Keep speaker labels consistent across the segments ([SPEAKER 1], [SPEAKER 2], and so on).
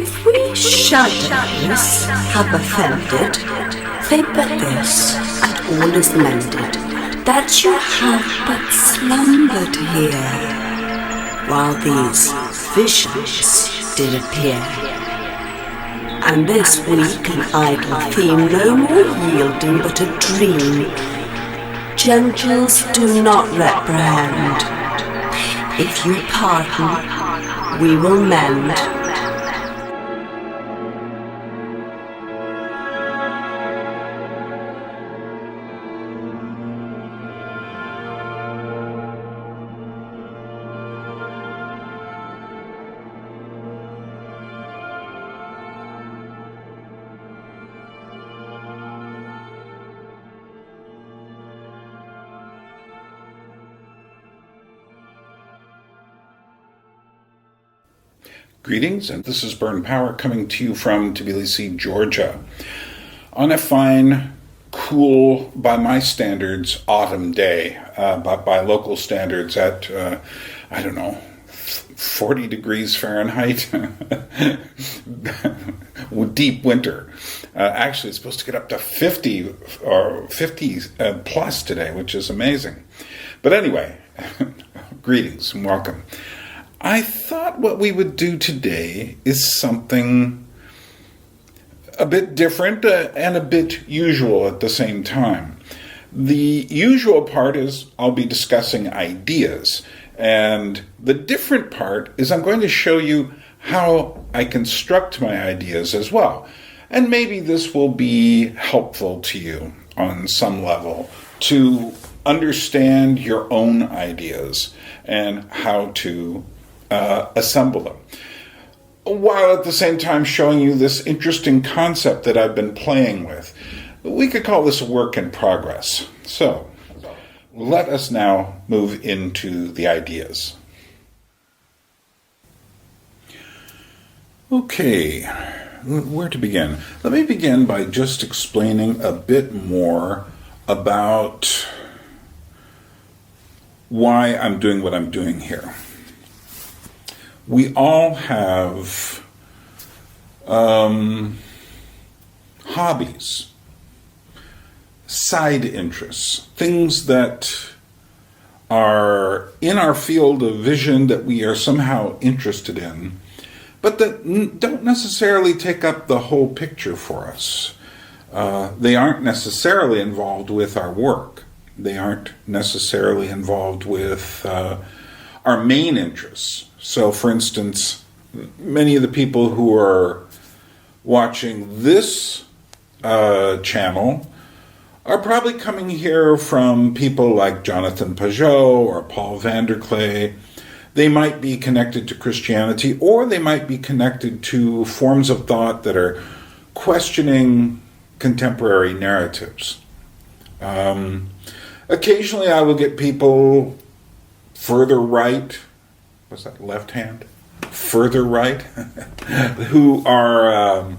[SPEAKER 1] If we shadows have offended, they but this, and all is mended, that you have but slumbered here, while these visions did appear. And this weak and idle theme no more yielding but a dream, gentles do not reprehend. If you pardon, we will mend.
[SPEAKER 2] Greetings, and this is Byrne Power coming to you from Tbilisi, Georgia. On a fine, cool, by my standards, autumn day, but by local standards at, 40 degrees Fahrenheit, deep winter. Actually, it's supposed to get up to 50 or 50 plus today, which is amazing. But anyway, greetings and welcome. I thought what we would do today is something a bit different and a bit usual at the same time. The usual part is I'll be discussing ideas, and the different part is I'm going to show you how I construct my ideas as well. And maybe this will be helpful to you on some level to understand your own ideas and how to assemble them, while at the same time showing you this interesting concept that I've been playing with. We could call this a work in progress. So, let us now move into the ideas. Okay, where to begin? Let me begin by just explaining a bit more about why I'm doing what I'm doing here. We all have hobbies, side interests, things that are in our field of vision that we are somehow interested in, but that don't necessarily take up the whole picture for us. They aren't necessarily involved with our work. They aren't necessarily involved with our main interests. So, for instance, many of the people who are watching this channel are probably coming here from people like Jonathan Pajot or Paul Vanderklay. They might be connected to Christianity, or they might be connected to forms of thought that are questioning contemporary narratives. Occasionally I will get people further right, what's that, left hand? Further right, who are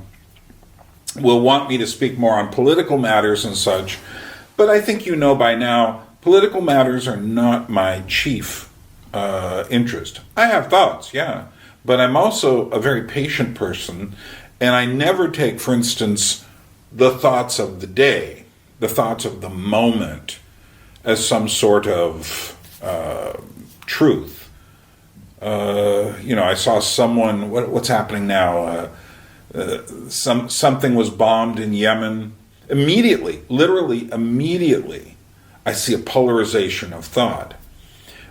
[SPEAKER 2] will want me to speak more on political matters and such, but I think you know by now, political matters are not my chief interest. I have thoughts, yeah, but I'm also a very patient person, and I never take, for instance, the thoughts of the day, the thoughts of the moment, as some sort of truth. I saw someone, what's happening now? Something was bombed in Yemen. Immediately, literally immediately, I see a polarization of thought.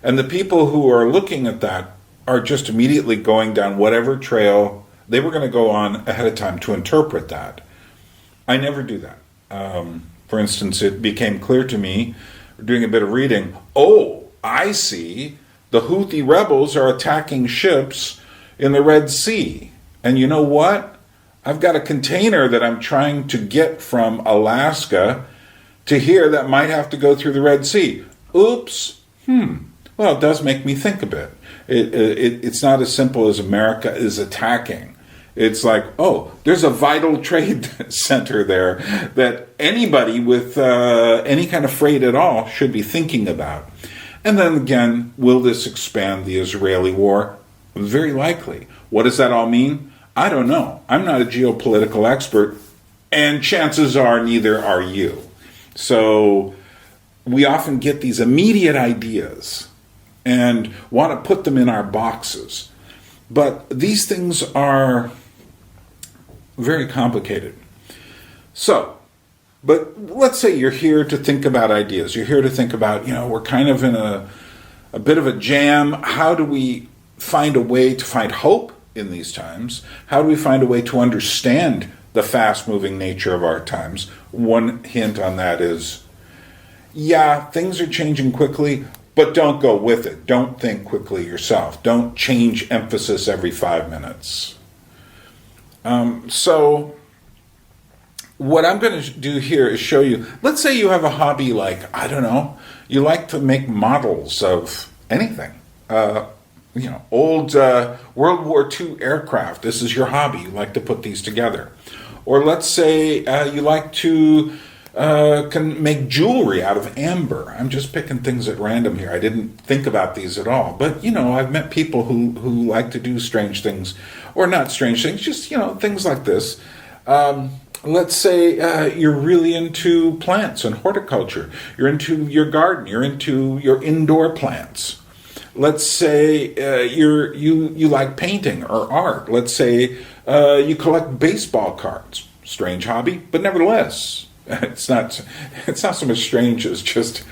[SPEAKER 2] And the people who are looking at that are just immediately going down whatever trail they were going to go on ahead of time to interpret that. I never do that. For instance, it became clear to me, doing a bit of reading, I see, the Houthi rebels are attacking ships in the Red Sea. And you know what? I've got a container that I'm trying to get from Alaska to here that might have to go through the Red Sea. Oops. Well, it does make me think a bit. It's not as simple as America is attacking. It's like, there's a vital trade center there that anybody with any kind of freight at all should be thinking about. And then again, will this expand the Israeli war? Very likely. What does that all mean? I don't know. I'm not a geopolitical expert, and chances are neither are you. So we often get these immediate ideas and want to put them in our boxes. But these things are very complicated. So, but let's say you're here to think about ideas. You're here to think about, we're kind of in a bit of a jam. How do we find a way to find hope in these times? How do we find a way to understand the fast-moving nature of our times? One hint on that is, things are changing quickly, but don't go with it. Don't think quickly yourself. Don't change emphasis every 5 minutes. So what I'm going to do here is show you, let's say you have a hobby like, I don't know, you like to make models of anything. Old World War II aircraft. This is your hobby. You like to put these together. Or let's say you like to can make jewelry out of amber. I'm just picking things at random here. I didn't think about these at all. But, I've met people who like to do strange things, or not strange things, just, things like this. Let's say you're really into plants and horticulture. You're into your garden. You're into your indoor plants. Let's say you like painting or art. Let's say you collect baseball cards. Strange hobby, but nevertheless, it's not so much strange as just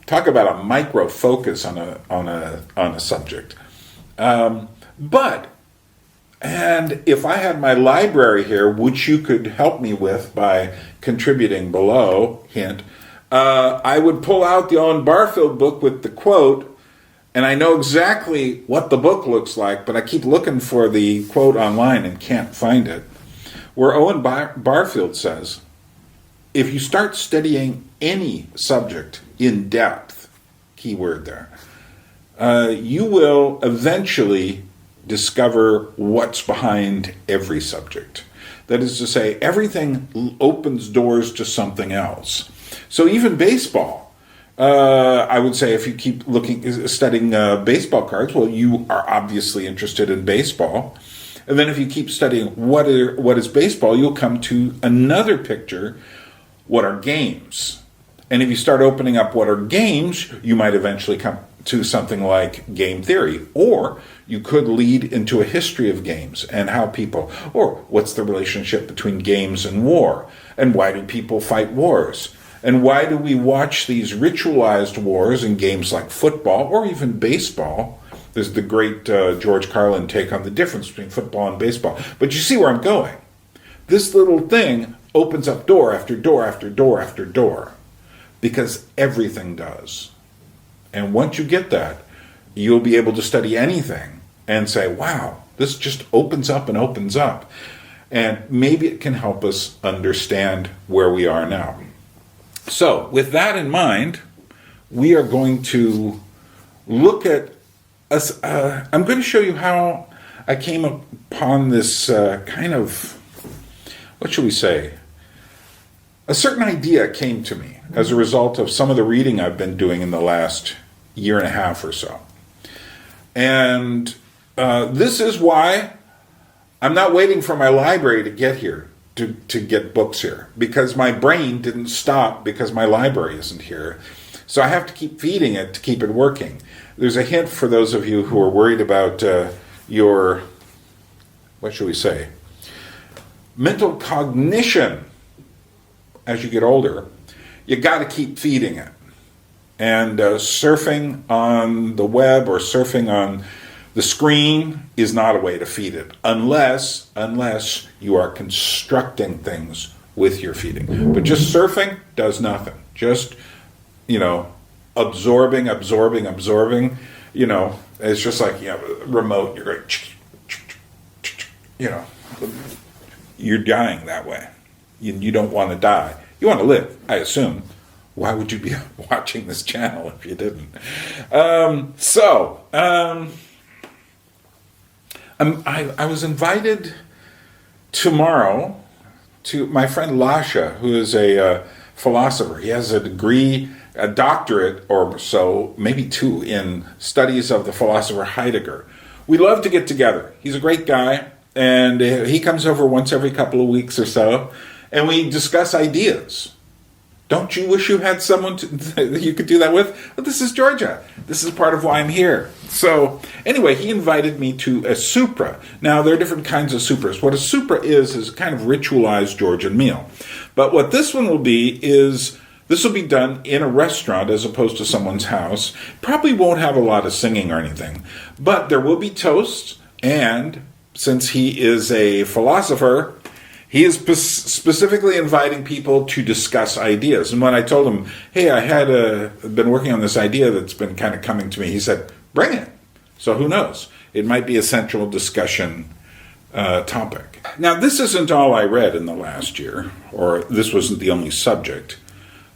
[SPEAKER 2] talk about a micro focus on a subject. And if I had my library here, which you could help me with by contributing below, hint, I would pull out the Owen Barfield book with the quote. And I know exactly what the book looks like, but I keep looking for the quote online and can't find it. Where Owen Barfield says, if you start studying any subject in depth, key word there, you will eventually discover what's behind every subject. That is to say, everything opens doors to something else. So even baseball. I would say if you keep studying baseball cards, well, you are obviously interested in baseball. And then if you keep studying what is baseball, you'll come to another picture. What are games? And if you start opening up what are games, you might eventually come to something like game theory. Or you could lead into a history of games and how people, or what's the relationship between games and war? And why do people fight wars? And why do we watch these ritualized wars in games like football or even baseball? There's the great George Carlin take on the difference between football and baseball. But you see where I'm going. This little thing opens up door after door after door after door because everything does. And once you get that, you'll be able to study anything and say, wow, this just opens up and opens up. And maybe it can help us understand where we are now. So, with that in mind, we are going to look at us. I'm going to show you how I came upon this kind of, what should we say? A certain idea came to me as a result of some of the reading I've been doing in the last year and a half or so. And this is why I'm not waiting for my library to get here. To get books here, because my brain didn't stop because my library isn't here. So I have to keep feeding it to keep it working. There's a hint for those of you who are worried about your, what should we say, mental cognition as you get older. You got to keep feeding it. And surfing on the web or surfing on the screen is not a way to feed it, unless you are constructing things with your feeding. But just surfing does nothing. Just, absorbing. It's just like, remote. You're going, you're dying that way. You don't want to die. You want to live, I assume. Why would you be watching this channel if you didn't? I was invited tomorrow to my friend Lasha, who is a philosopher. He has a degree, a doctorate or so, maybe 2, in studies of the philosopher Heidegger. We love to get together. He's a great guy, And he comes over once every couple of weeks or so, and we discuss ideas. Don't you wish you had someone that you could do that with? Well, this is Georgia. This is part of why I'm here. So anyway, he invited me to a supra. Now, there are different kinds of supras. What a supra is a kind of ritualized Georgian meal. But what this one will be is, this will be done in a restaurant as opposed to someone's house. Probably won't have a lot of singing or anything. But there will be toasts, and since he is a philosopher, he is specifically inviting people to discuss ideas. And when I told him, hey, I had been working on this idea that's been kind of coming to me, he said, bring it. So who knows? It might be a central discussion topic. Now, this isn't all I read in the last year, or this wasn't the only subject,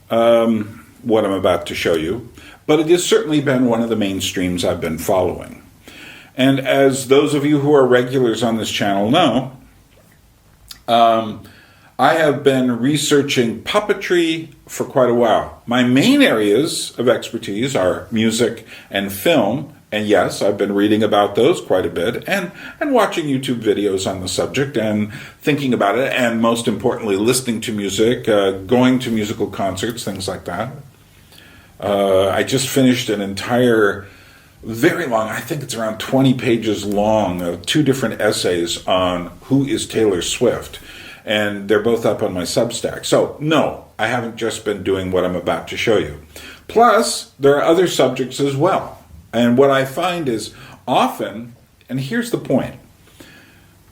[SPEAKER 2] what I'm about to show you, but it has certainly been one of the mainstreams I've been following. And as those of you who are regulars on this channel know, I have been researching puppetry for quite a while. My main areas of expertise are music and film, and yes, I've been reading about those quite a bit, and watching YouTube videos on the subject, and thinking about it, and most importantly, listening to music, going to musical concerts, things like that. I just finished an entire, very long, I think it's around 20 pages long, 2 different essays on who is Taylor Swift. And they're both up on my Substack. So, no, I haven't just been doing what I'm about to show you. Plus, there are other subjects as well. And what I find is often, and here's the point,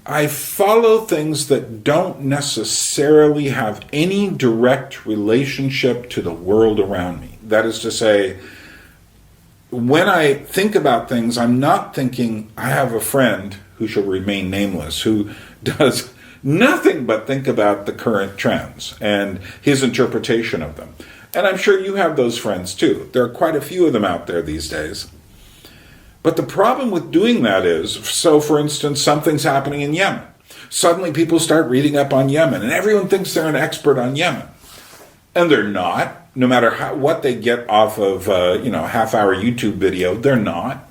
[SPEAKER 2] I follow things that don't necessarily have any direct relationship to the world around me. That is to say, when I think about things, I'm not thinking, I have a friend who shall remain nameless, who does nothing but think about the current trends and his interpretation of them. And I'm sure you have those friends too. There are quite a few of them out there these days. But the problem with doing that is, so for instance, something's happening in Yemen. Suddenly people start reading up on Yemen, and everyone thinks they're an expert on Yemen. And they're not. No matter what they get off of, half-hour YouTube video, they're not.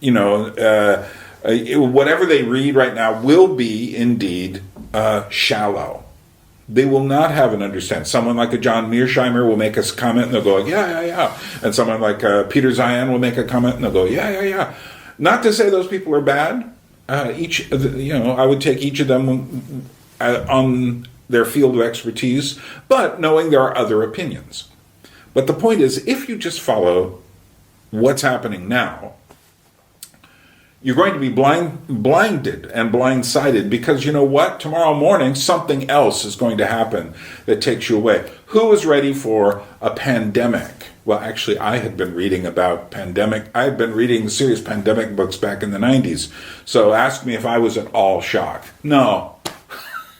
[SPEAKER 2] Whatever they read right now will be, indeed, shallow. They will not have an understanding. Someone like a John Mearsheimer will make a comment and they'll go, yeah. And someone like Peter Zion will make a comment and they'll go, yeah. Not to say those people are bad. I would take each of them on their field of expertise, but knowing there are other opinions. But the point is, if you just follow what's happening now, you're going to be blinded and blindsided, because you know what? Tomorrow morning, something else is going to happen that takes you away. Who is ready for a pandemic? Well, actually, I had been reading about pandemic. I had been reading serious pandemic books back in the 90s. So ask me if I was at all shocked. No.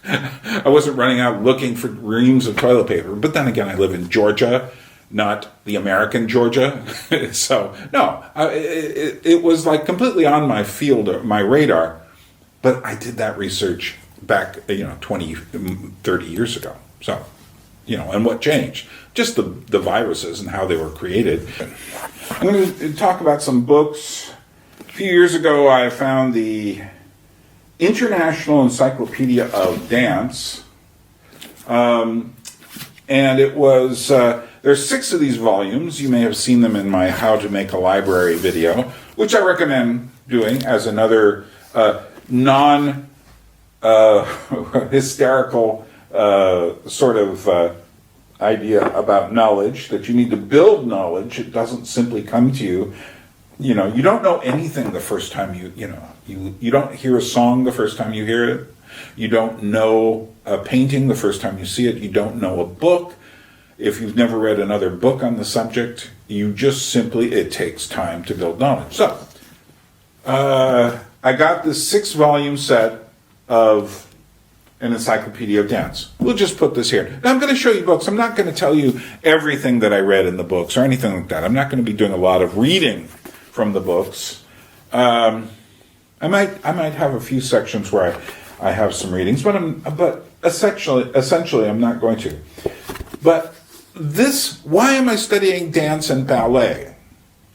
[SPEAKER 2] I wasn't running out looking for reams of toilet paper. But then again, I live in Georgia, not the American Georgia. So, no, it was like completely on my field, my radar. But I did that research back, 20, 30 years ago. So, and what changed? Just the viruses and how they were created. I'm going to talk about some books. A few years ago, I found the International Encyclopedia of Dance. And it was... There's 6 of these volumes. You may have seen them in my How to Make a Library video, which I recommend doing as another non-hysterical sort of idea about knowledge, that you need to build knowledge. It doesn't simply come to you. You don't know anything the first time you don't hear a song the first time you hear it. You don't know a painting the first time you see it. You don't know a book. If you've never read another book on the subject, it takes time to build knowledge. So, I got this 6-volume set of an Encyclopedia of Dance. We'll just put this here. Now, I'm going to show you books. I'm not going to tell you everything that I read in the books or anything like that. I'm not going to be doing a lot of reading from the books. I might have a few sections where I have some readings, but essentially I'm not going to. But why am I studying dance and ballet?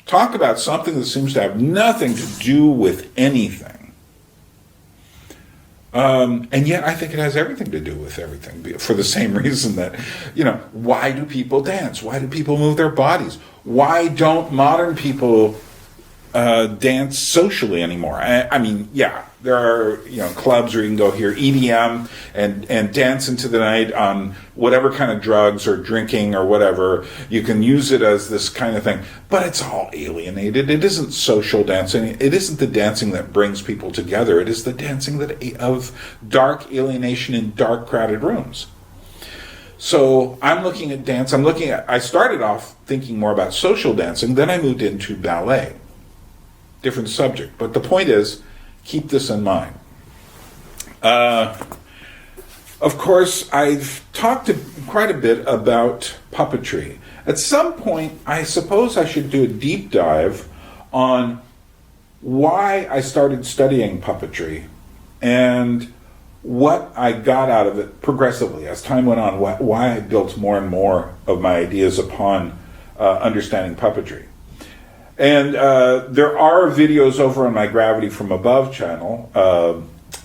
[SPEAKER 2] Talk about something that seems to have nothing to do with anything. And yet I think it has everything to do with everything, for the same reason that, why do people dance? Why do people move their bodies? Why don't modern people dance socially anymore? I mean, yeah, there are clubs where you can go hear EDM and dance into the night on whatever kind of drugs or drinking or whatever. You can use it as this kind of thing, but it's all alienated. It isn't social dancing. It isn't the dancing that brings people together. It is the dancing of dark alienation in dark, crowded rooms. So I'm looking at dance. I started off thinking more about social dancing, then I moved into ballet. Different subject, but the point is, keep this in mind. Of course, I've talked quite a bit about puppetry. At some point, I suppose I should do a deep dive on why I started studying puppetry and what I got out of it progressively as time went on, why I built more and more of my ideas upon understanding puppetry. And there are videos over on my Gravity from Above channel.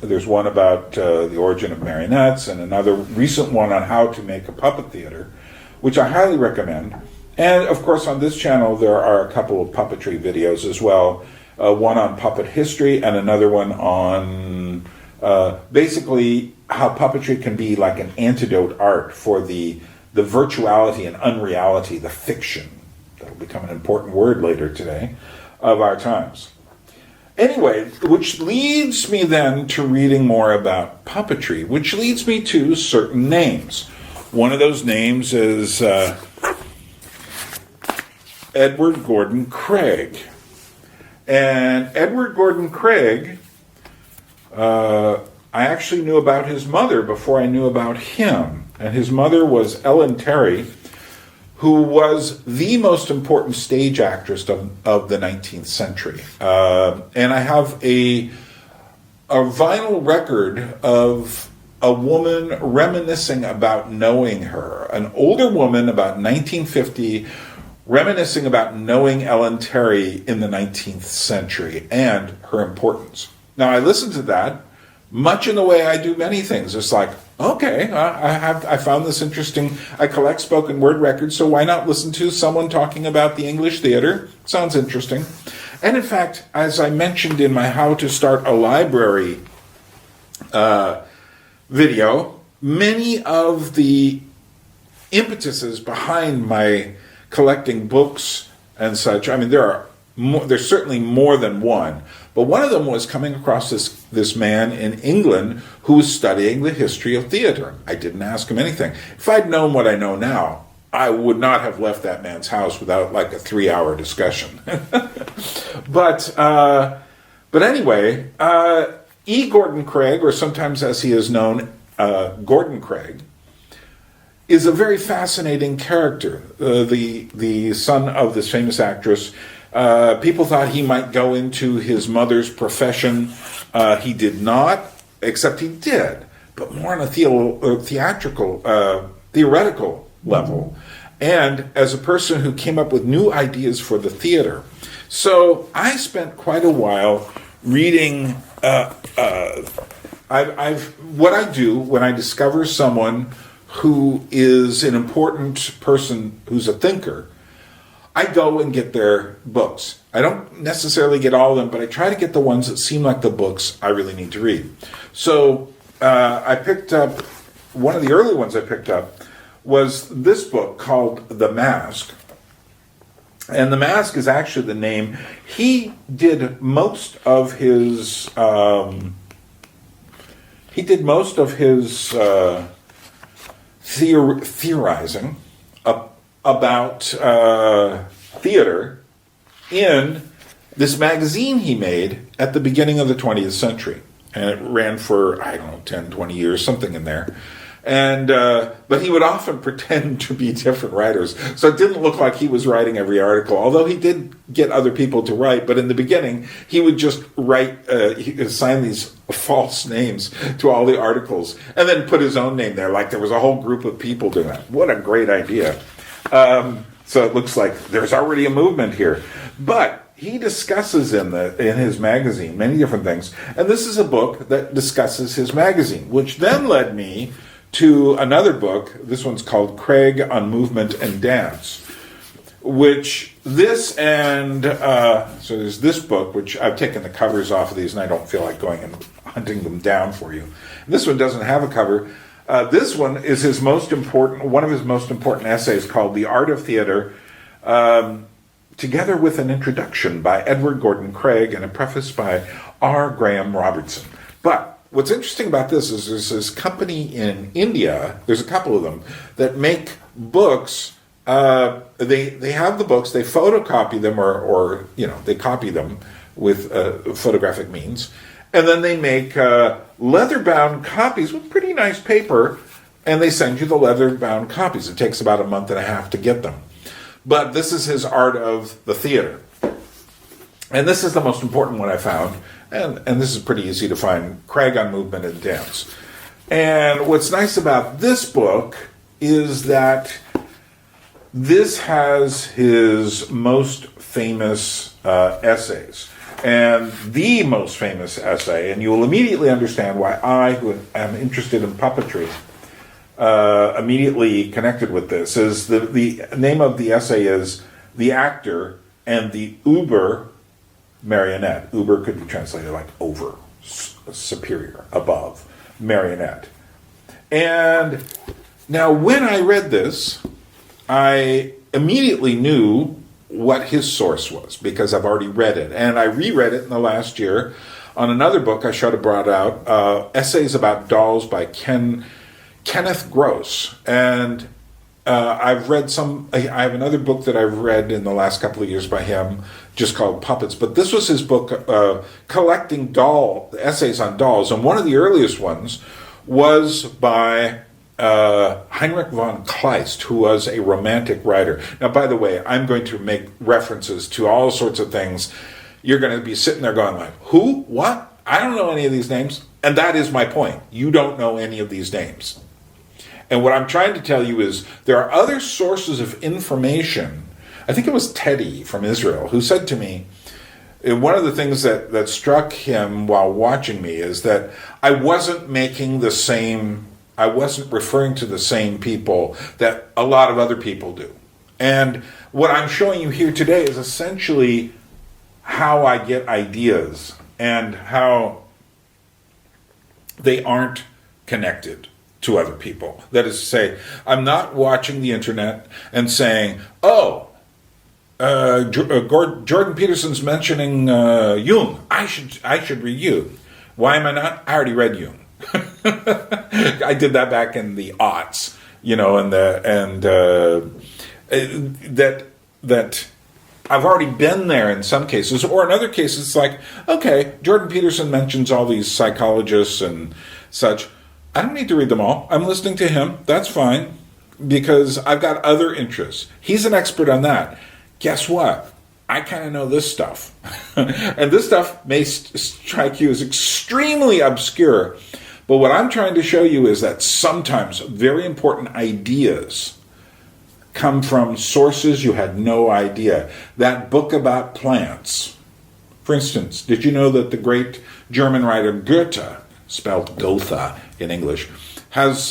[SPEAKER 2] There's one about the origin of marionettes and another recent one on how to make a puppet theater, which I highly recommend. And of course on this channel there are a couple of puppetry videos as well. One on puppet history and another one on basically how puppetry can be like an antidote art for the virtuality and unreality, the fiction. That'll become an important word later today, of our times. Anyway, which leads me then to reading more about puppetry, which leads me to certain names. One of those names is Edward Gordon Craig. And Edward Gordon Craig, I actually knew about his mother before I knew about him. And his mother was Ellen Terry, who was the most important stage actress of the 19th century. And I have a vinyl record of a woman reminiscing about knowing her, an older woman about 1950, reminiscing about knowing Ellen Terry in the 19th century and her importance. Now, I listened to that much in the way I do many things. It's like, okay, I found this interesting. I collect spoken word records, so why not listen to someone talking about the English theater? Sounds interesting. And in fact, as I mentioned in my How to Start a Library video, many of the impetuses behind my collecting books and such, I mean, there's certainly more than one, but one of them was coming across this man in England who was studying the history of theater. I didn't ask him anything. If I'd known what I know now, I would not have left that man's house without like a 3-hour discussion. But anyway, E. Gordon Craig, or sometimes as he is known, Gordon Craig, is a very fascinating character. The son of this famous actress. People thought he might go into his mother's profession. He did not, except he did, but more on a theoretical level, and as a person who came up with new ideas for the theater. So I spent quite a while reading. What I do when I discover someone who is an important person who's a thinker, I go and get their books. I don't necessarily get all of them, but I try to get the ones that seem like the books I really need to read. So I picked up, one of the early ones I picked up was this book called The Mask. And The Mask is actually the name. He did most of his theorizing about theater in this magazine he made at the beginning of the 20th century. And it ran for, 10, 20 years, something in there. And but he would often pretend to be different writers. So it didn't look like he was writing every article, although he did get other people to write. But in the beginning, he would just write, he would assign these false names to all the articles and then put his own name there, like there was a whole group of people doing that. What a great idea. So it looks like there's already a movement here. But he discusses in his magazine many different things. And this is a book that discusses his magazine, which then led me to another book. This one's called Craig on Movement and Dance, which this and, so there's this book, which I've taken the covers off of these, and I don't feel like going and hunting them down for you. This one doesn't have a cover. This one is one of his most important essays, called The Art of Theater, together with an introduction by Edward Gordon Craig and a preface by R. Graham Robertson. But what's interesting about this is there's this company in India, there's a couple of them, that make books. They have the books, they photocopy them, or they copy them with photographic means, and then they make leather-bound copies with pretty nice paper, and they send you the leather-bound copies. It takes about a month and a half to get them. But this is his Art of the Theater. And this is the most important one I found, and this is pretty easy to find, Craig on Movement and Dance. And what's nice about this book is that this has his most famous essays. And the most famous essay, and you will immediately understand why I, who am interested in puppetry, immediately connected with this, is the name of the essay is The Actor and the Uber Marionette. Uber could be translated like over, superior, above, marionette. And now when I read this, I immediately knew what his source was, because I've already read it. And I reread it in the last year on another book I should have brought out, Essays About Dolls by Kenneth Gross. And I've read I have another book that I've read in the last couple of years by him, just called Puppets. But this was his book, collecting essays on dolls. And one of the earliest ones was by Heinrich von Kleist, who was a romantic writer. Now, by the way, I'm going to make references to all sorts of things. You're going to be sitting there going like, who? What? I don't know any of these names. And that is my point. You don't know any of these names. And what I'm trying to tell you is there are other sources of information. I think it was Teddy from Israel who said to me, one of the things that struck him while watching me is that I wasn't referring to the same people that a lot of other people do. And what I'm showing you here today is essentially how I get ideas and how they aren't connected to other people. That is to say, I'm not watching the internet and saying, Jordan Peterson's mentioning Jung. I should read Jung. Why am I not? I already read Jung. I did that back in the aughts, that I've already been there in some cases, or in other cases it's like, okay, Jordan Peterson mentions all these psychologists and such. I don't need to read them all. I'm listening to him. That's fine, because I've got other interests. He's an expert on that. Guess what? I kind of know this stuff. And this stuff may strike you as extremely obscure. But what I'm trying to show you is that sometimes very important ideas come from sources you had no idea. That book about plants, for instance, did you know that the great German writer Goethe, spelled Goethe in English, has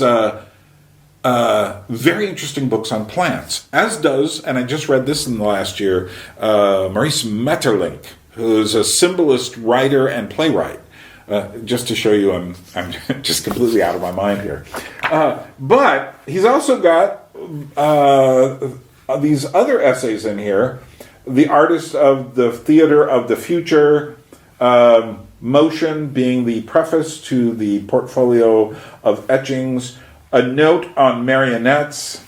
[SPEAKER 2] very interesting books on plants, as does, and I just read this in the last year, Maurice Maeterlinck, who's a symbolist, writer, and playwright. Just to show you I'm just completely out of my mind here. But he's also got these other essays in here. The Artist of the Theater of the Future, Motion being the preface to the portfolio of etchings, a note on marionettes,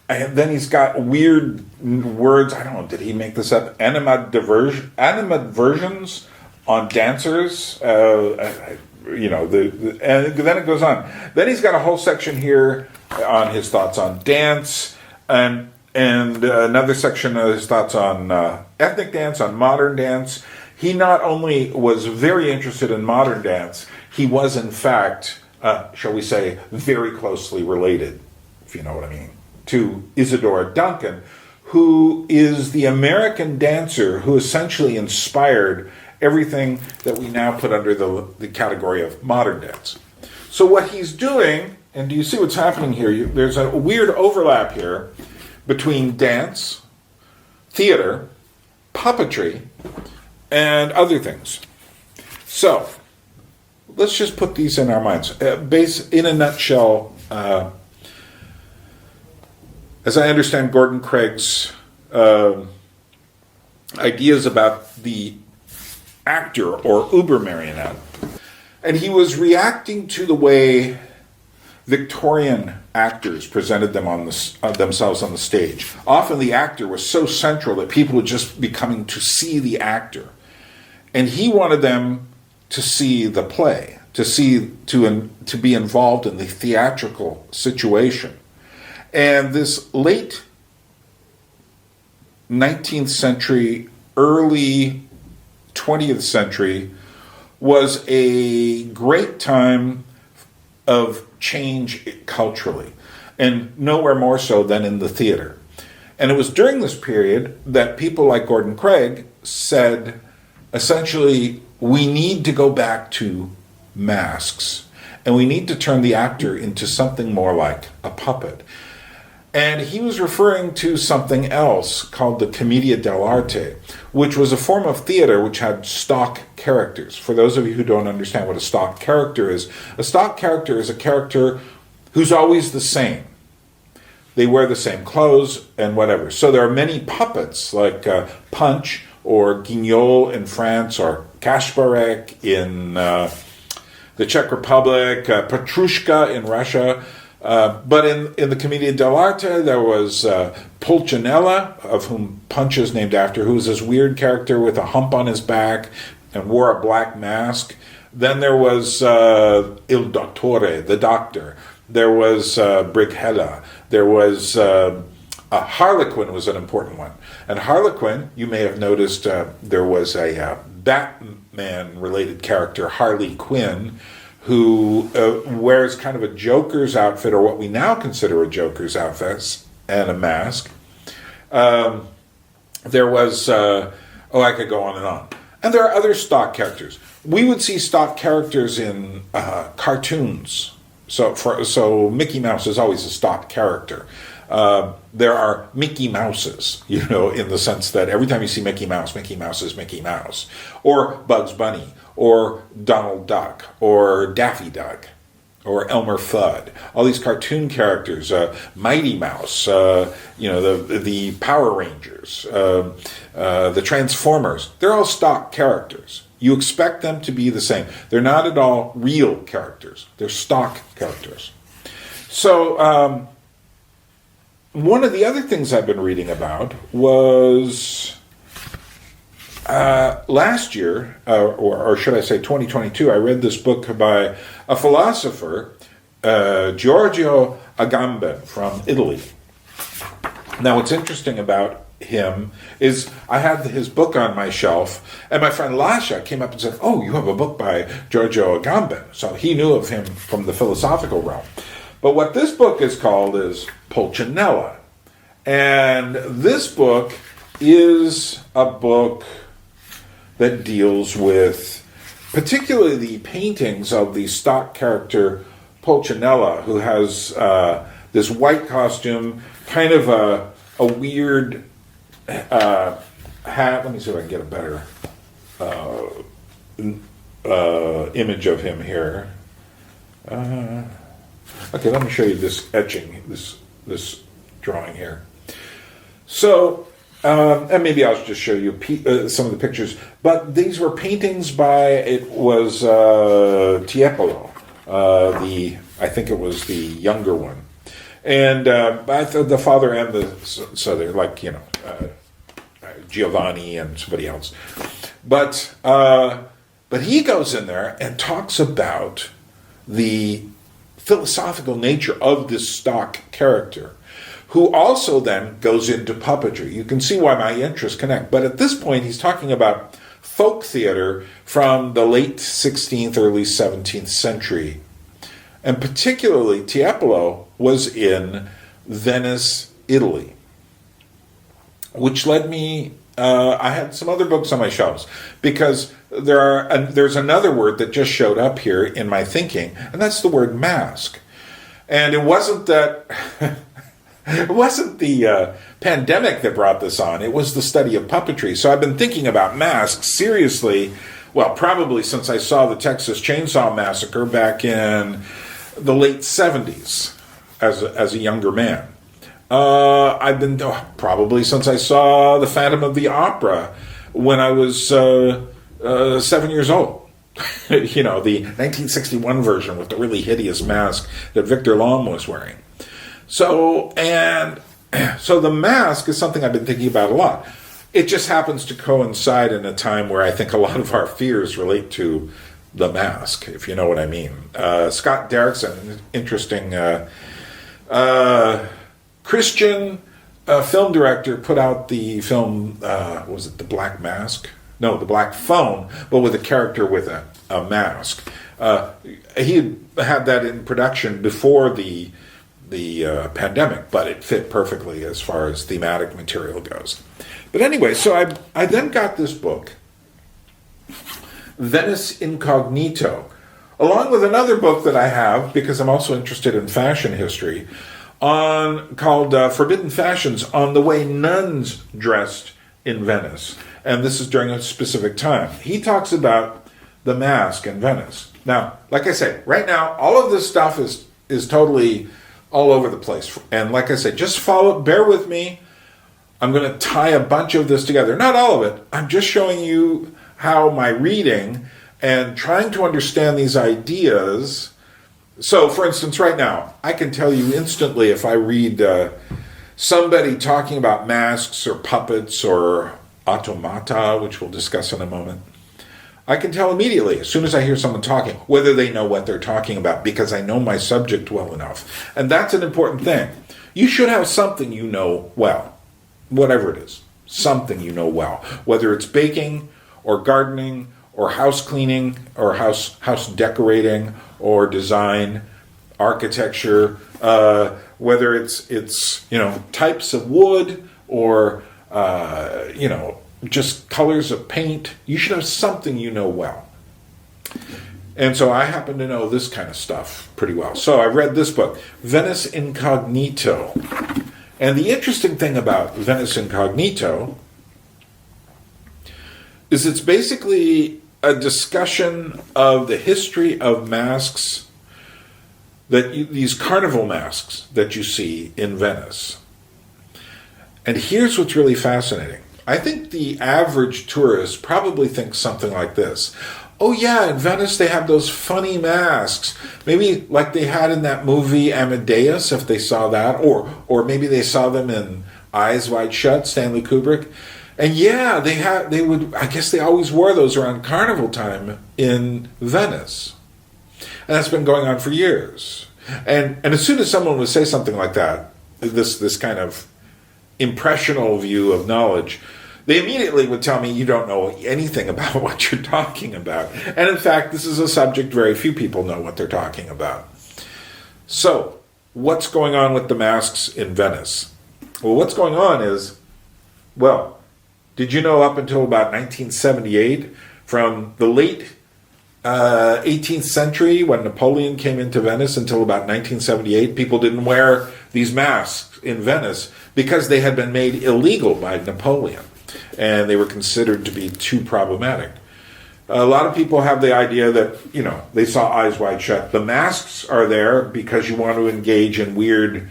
[SPEAKER 2] and then he's got weird words. I don't know, did he make this up? Animadversions on dancers. And then it goes on. Then he's got a whole section here on his thoughts on dance, and another section of his thoughts on ethnic dance, on modern dance. He not only was very interested in modern dance, he was in fact, shall we say, very closely related, if you know what I mean. to Isadora Duncan, who is the American dancer who essentially inspired everything that we now put under the category of modern dance. So what he's doing, and do you see what's happening here? There's a weird overlap here between dance, theater, puppetry, and other things. So let's just put these in our minds. In a nutshell, as I understand Gordon Craig's ideas about the actor or uber marionette, and he was reacting to the way Victorian actors presented themselves on the stage. Often the actor was so central that people would just be coming to see the actor, and he wanted them to see the play, to be involved in the theatrical situation. And this late 19th century, early 20th century was a great time of change culturally, and nowhere more so than in the theater. And it was during this period that people like Gordon Craig said, essentially, we need to go back to masks, and we need to turn the actor into something more like a puppet. And he was referring to something else called the commedia dell'arte, which was a form of theater which had stock characters. For those of you who don't understand what a stock character is a character who's always the same. They wear the same clothes and whatever. So there are many puppets like Punch or Guignol in France, or Kasparek in the Czech Republic, Petrushka in Russia. But in the Commedia dell'arte, there was Pulcinella, of whom Punch is named after, who was this weird character with a hump on his back and wore a black mask. Then there was Il Dottore, the doctor. There was Brighella. There was Harlequin was an important one. And Harlequin, you may have noticed there was a Batman-related character, Harley Quinn, who wears kind of a Joker's outfit, or what we now consider a Joker's outfit, and a mask. There was, I could go on and on. And there are other stock characters. We would see stock characters in cartoons. So Mickey Mouse is always a stock character. There are Mickey Mouses, in the sense that every time you see Mickey Mouse is Mickey Mouse. Or Bugs Bunny, or Donald Duck, or Daffy Duck, or Elmer Fudd. All these cartoon characters, Mighty Mouse, the Power Rangers, the Transformers. They're all stock characters. You expect them to be the same. They're not at all real characters. They're stock characters. So one of the other things I've been reading about was last year, or should I say 2022, I read this book by a philosopher, Giorgio Agamben from Italy. Now, what's interesting about him is I had his book on my shelf, and my friend Lasha came up and said, "Oh, you have a book by Giorgio Agamben." So he knew of him from the philosophical realm. But what this book is called is Pulcinella. And this book is a book that deals with particularly the paintings of the stock character Pulcinella, who has this white costume, kind of a weird hat. Let me see if I can get a better image of him here. Okay, let me show you this etching, this drawing here. So, and maybe I'll just show you some of the pictures. But these were paintings by, it was Tiepolo, I think it was the younger one. And the father and so they're like, Giovanni and somebody else. But he goes in there and talks about the philosophical nature of this stock character, who also then goes into puppetry. You can see why my interests connect. But at this point, he's talking about folk theater from the late 16th, early 17th century. And particularly, Tiepolo was in Venice, Italy, which led me, I had some other books on my shelves, because there's another word that just showed up here in my thinking, and that's the word mask. And it wasn't that, it wasn't the pandemic that brought this on, it was the study of puppetry. So I've been thinking about masks seriously, well, probably since I saw the Texas Chainsaw Massacre back in the late 70s as a younger man. I've been, probably since I saw The Phantom of the Opera when I was 7 years old. You know, the 1961 version with the really hideous mask that Victor Lhomme was wearing. So the mask is something I've been thinking about a lot. It just happens to coincide in a time where I think a lot of our fears relate to the mask, if you know what I mean. Scott Derrickson, an interesting Christian film director, put out the film, was it The Black Mask? No, The Black Phone, but with a character with a mask. He had that in production before the pandemic, but it fit perfectly as far as thematic material goes. But anyway, so I then got this book, Venice Incognito, along with another book that I have, because I'm also interested in fashion history, called Forbidden Fashions, on the way nuns dressed in Venice. And this is during a specific time. He talks about the mask in Venice. Now, like I say, right now, all of this stuff is totally all over the place. And like I said, just bear with me. I'm going to tie a bunch of this together. Not all of it. I'm just showing you how my reading and trying to understand these ideas. So, for instance, right now, I can tell you instantly if I read somebody talking about masks or puppets or automata, which we'll discuss in a moment, I can tell immediately, as soon as I hear someone talking, whether they know what they're talking about, because I know my subject well enough. And that's an important thing. You should have something you know well, whatever it is, something you know well, whether it's baking or gardening or house cleaning or house decorating or design, architecture, whether it's types of wood or just colors of paint. You should have something you know well. And so I happen to know this kind of stuff pretty well. So I read this book, Venice Incognito. And the interesting thing about Venice Incognito is it's basically a discussion of the history of masks, these carnival masks that you see in Venice. And here's what's really fascinating. I think the average tourist probably thinks something like this. Oh yeah, in Venice they have those funny masks. Maybe like they had in that movie Amadeus, if they saw that, or maybe they saw them in Eyes Wide Shut, Stanley Kubrick. And yeah, I guess they always wore those around carnival time in Venice. And that's been going on for years. And as soon as someone would say something like that, this kind of impressional view of knowledge, they immediately would tell me, you don't know anything about what you're talking about. And in fact, this is a subject very few people know what they're talking about. So, what's going on with the masks in Venice? Well, what's going on is, did you know up until about 1978, from the late 18th century, when Napoleon came into Venice, until about 1978, people didn't wear these masks in Venice because they had been made illegal by Napoleon, and they were considered to be too problematic. A lot of people have the idea that, they saw Eyes Wide Shut. The masks are there because you want to engage in weird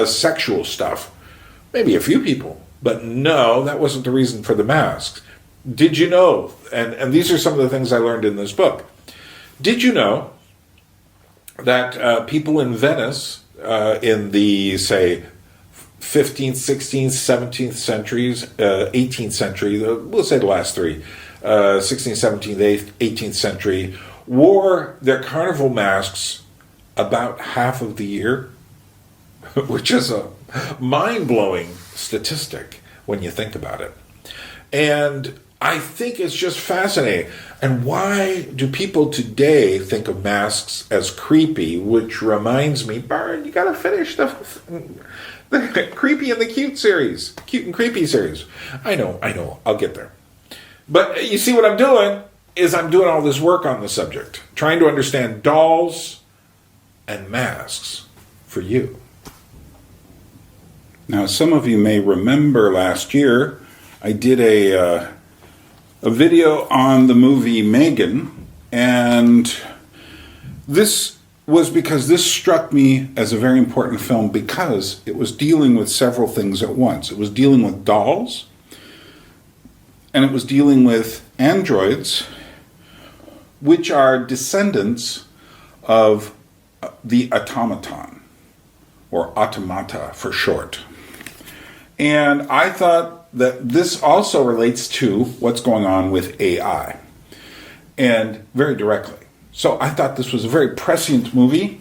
[SPEAKER 2] sexual stuff. Maybe a few people, but no, that wasn't the reason for the masks. Did you know, and these are some of the things I learned in this book, did you know that people in Venice in the, say, 15th, 16th, 17th centuries, 18th century, we'll say the last three, 16th, 17th, 18th century, wore their carnival masks about half of the year, which is a mind-blowing statistic when you think about it. And
[SPEAKER 3] I think it's just fascinating. And why do people today think of masks as creepy? Which reminds me, Byrne, you got to finish the Creepy and the Cute series. Cute and Creepy series. I know. I'll get there. But you see what I'm doing is I'm doing all this work on the subject. Trying to understand dolls and masks for you.
[SPEAKER 2] Now, some of you may remember last year I did a video on the movie M3GAN, and this was because this struck me as a very important film because it was dealing with several things at once. It was dealing with dolls, and it was dealing with androids, which are descendants of the automaton, or automata for short. And I thought that this also relates to what's going on with AI, and very directly. So I thought this was a very prescient movie.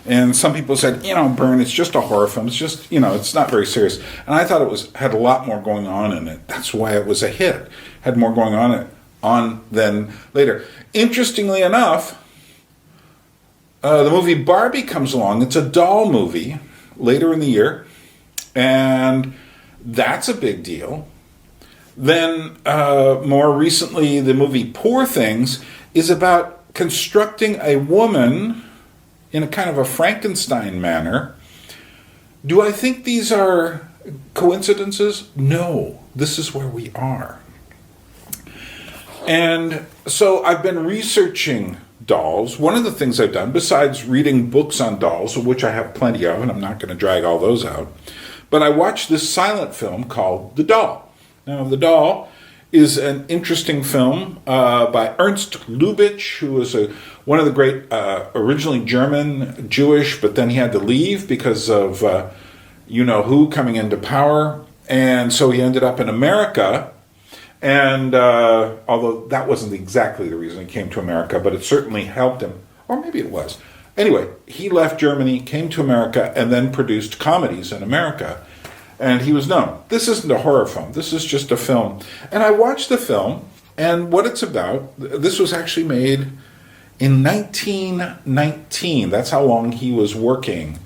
[SPEAKER 2] And some people said, Byrne, it's just a horror film. It's just, it's not very serious. And I thought it had a lot more going on in it. That's why it was a hit. Had more going on than later. Interestingly enough, the movie Barbie comes along. It's a doll movie later in the year. And that's a big deal. Then, more recently, the movie Poor Things is about constructing a woman in a kind of a Frankenstein manner. Do I think these are coincidences? No, this is where we are. And so I've been researching dolls. One of the things I've done, besides reading books on dolls, of which I have plenty of, and I'm not going to drag all those out, but I watched this silent film called The Doll. Now, The Doll is an interesting film by Ernst Lubitsch, who was one of the great, originally German, Jewish, but then he had to leave because of you-know-who coming into power. And so he ended up in America. And although that wasn't exactly the reason he came to America, but it certainly helped him. Or maybe it was. Anyway, he left Germany, came to America, and then produced comedies in America. And he was known. This isn't a horror film. This is just a film. And I watched the film, and what it's about, this was actually made in 1919. That's how long he was working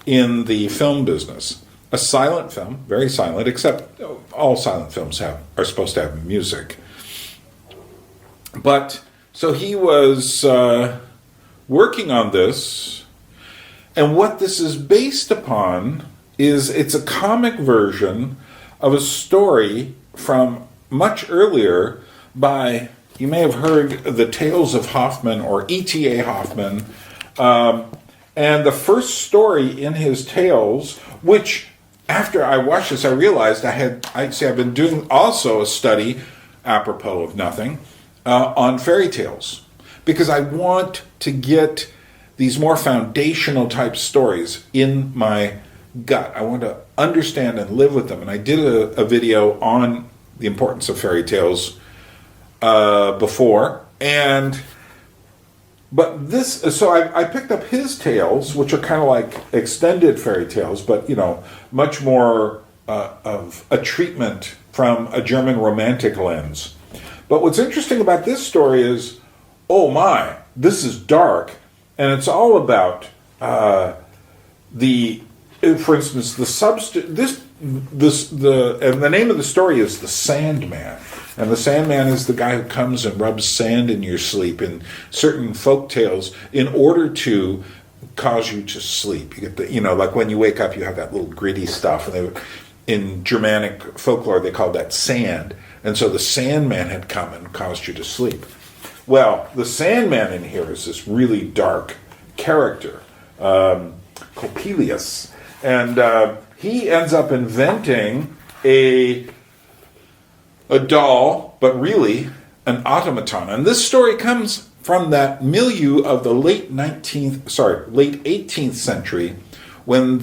[SPEAKER 2] in the film business. A silent film, very silent, except all silent films are supposed to have music. But, so he was working on this, and what this is based upon is it's a comic version of a story from much earlier by, you may have heard the Tales of Hoffman or E.T.A. Hoffman, and the first story in his tales, which after I watched this I realized I've been doing also a study, apropos of nothing, on fairy tales, because I want to get these more foundational type stories in my gut. I want to understand and live with them. And I did a video on the importance of fairy tales before. But this, so I picked up his tales, which are kind of like extended fairy tales, but, much more of a treatment from a German romantic lens. But what's interesting about this story is, oh my, this is dark. And it's all about for instance, and the name of the story is The Sandman. And the Sandman is the guy who comes and rubs sand in your sleep in certain folk tales in order to cause you to sleep. You get like when you wake up, you have that little gritty stuff. And in Germanic folklore, they called that sand. And so the Sandman had come and caused you to sleep. Well, the Sandman in here is this really dark character, Coppelius. And he ends up inventing a doll, but really an automaton. And this story comes from that milieu of the late 18th century when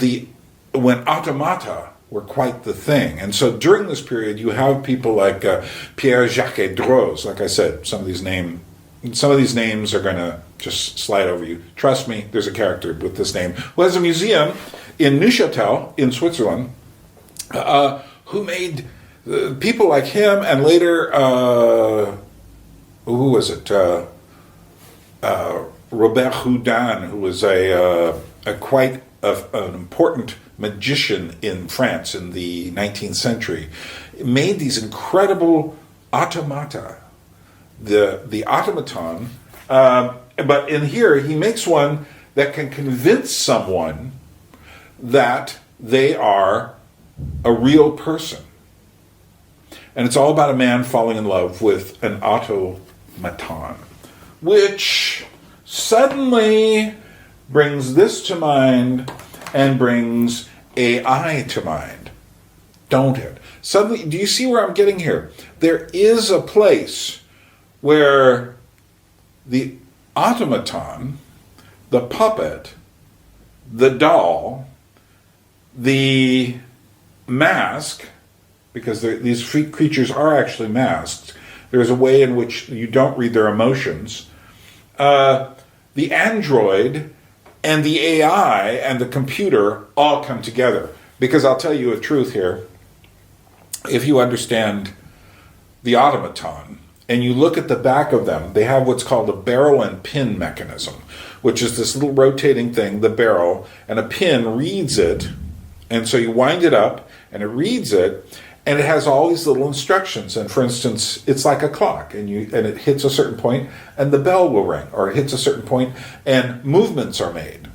[SPEAKER 2] automata were quite the thing. And so during this period, you have people like Pierre-Jacques Droz. Like I said, some of these names are going to just slide over you. Trust me, there's a character with this name who has a museum in Neuchâtel in Switzerland who made
[SPEAKER 3] people like him, and later, who was it? Robert Houdin, who was quite an important magician in France in the 19th century, made these incredible automata. The automaton, but in here he makes one that can convince someone that they are a real person. And it's all about a man falling in love with an automaton, which suddenly brings this to mind and brings AI to mind, don't it? Suddenly, do you see where I'm getting here? There is a place where the automaton, the puppet, the doll, the mask, because these creatures are actually masked. There's a way in which you don't read their emotions. The android and the AI and the computer all come together. Because I'll tell you a truth here. If you understand the automaton and you look at the back of them, they have what's called a barrel and pin mechanism, which is this little rotating thing, the barrel, and a pin reads it. And so you wind it up and it reads it. And it has all these little instructions. And for instance, it's like a clock, and it hits a certain point, and the bell will ring, or it hits a certain point, and movements are made.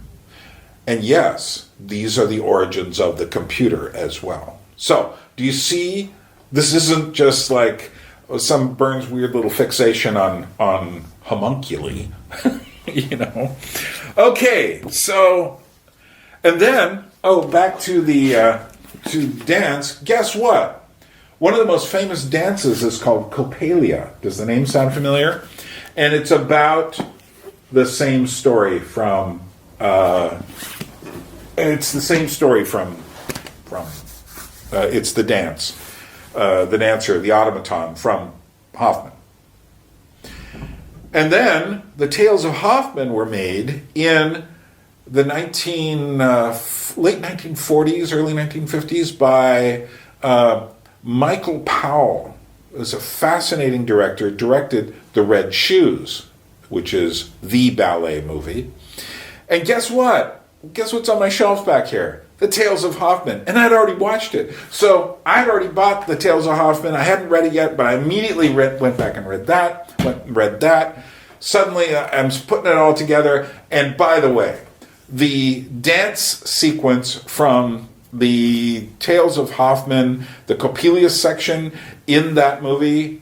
[SPEAKER 3] And yes, these are the origins of the computer as well. So, do you see? This isn't just like some Byrne's weird little fixation on homunculi, you know. Okay, so, and then back to the. To dance, guess what? One of the most famous dances is called Coppelia. Does the name sound familiar? And it's about the same story from. It's the same story from. It's the dance, the dancer, the automaton from Hoffman. And then the Tales of Hoffman were made in the late 1940s, early 1950s by Michael Powell. It was a fascinating director, directed The Red Shoes, which is the ballet movie. And guess what? Guess what's on my shelf back here? The Tales of Hoffman. And I'd already watched it. So I'd already bought The Tales of Hoffman. I hadn't read it yet, but I immediately went back and read that. Suddenly I'm putting it all together. And by the way, the dance sequence from the Tales of Hoffman, the Coppelia section in that movie,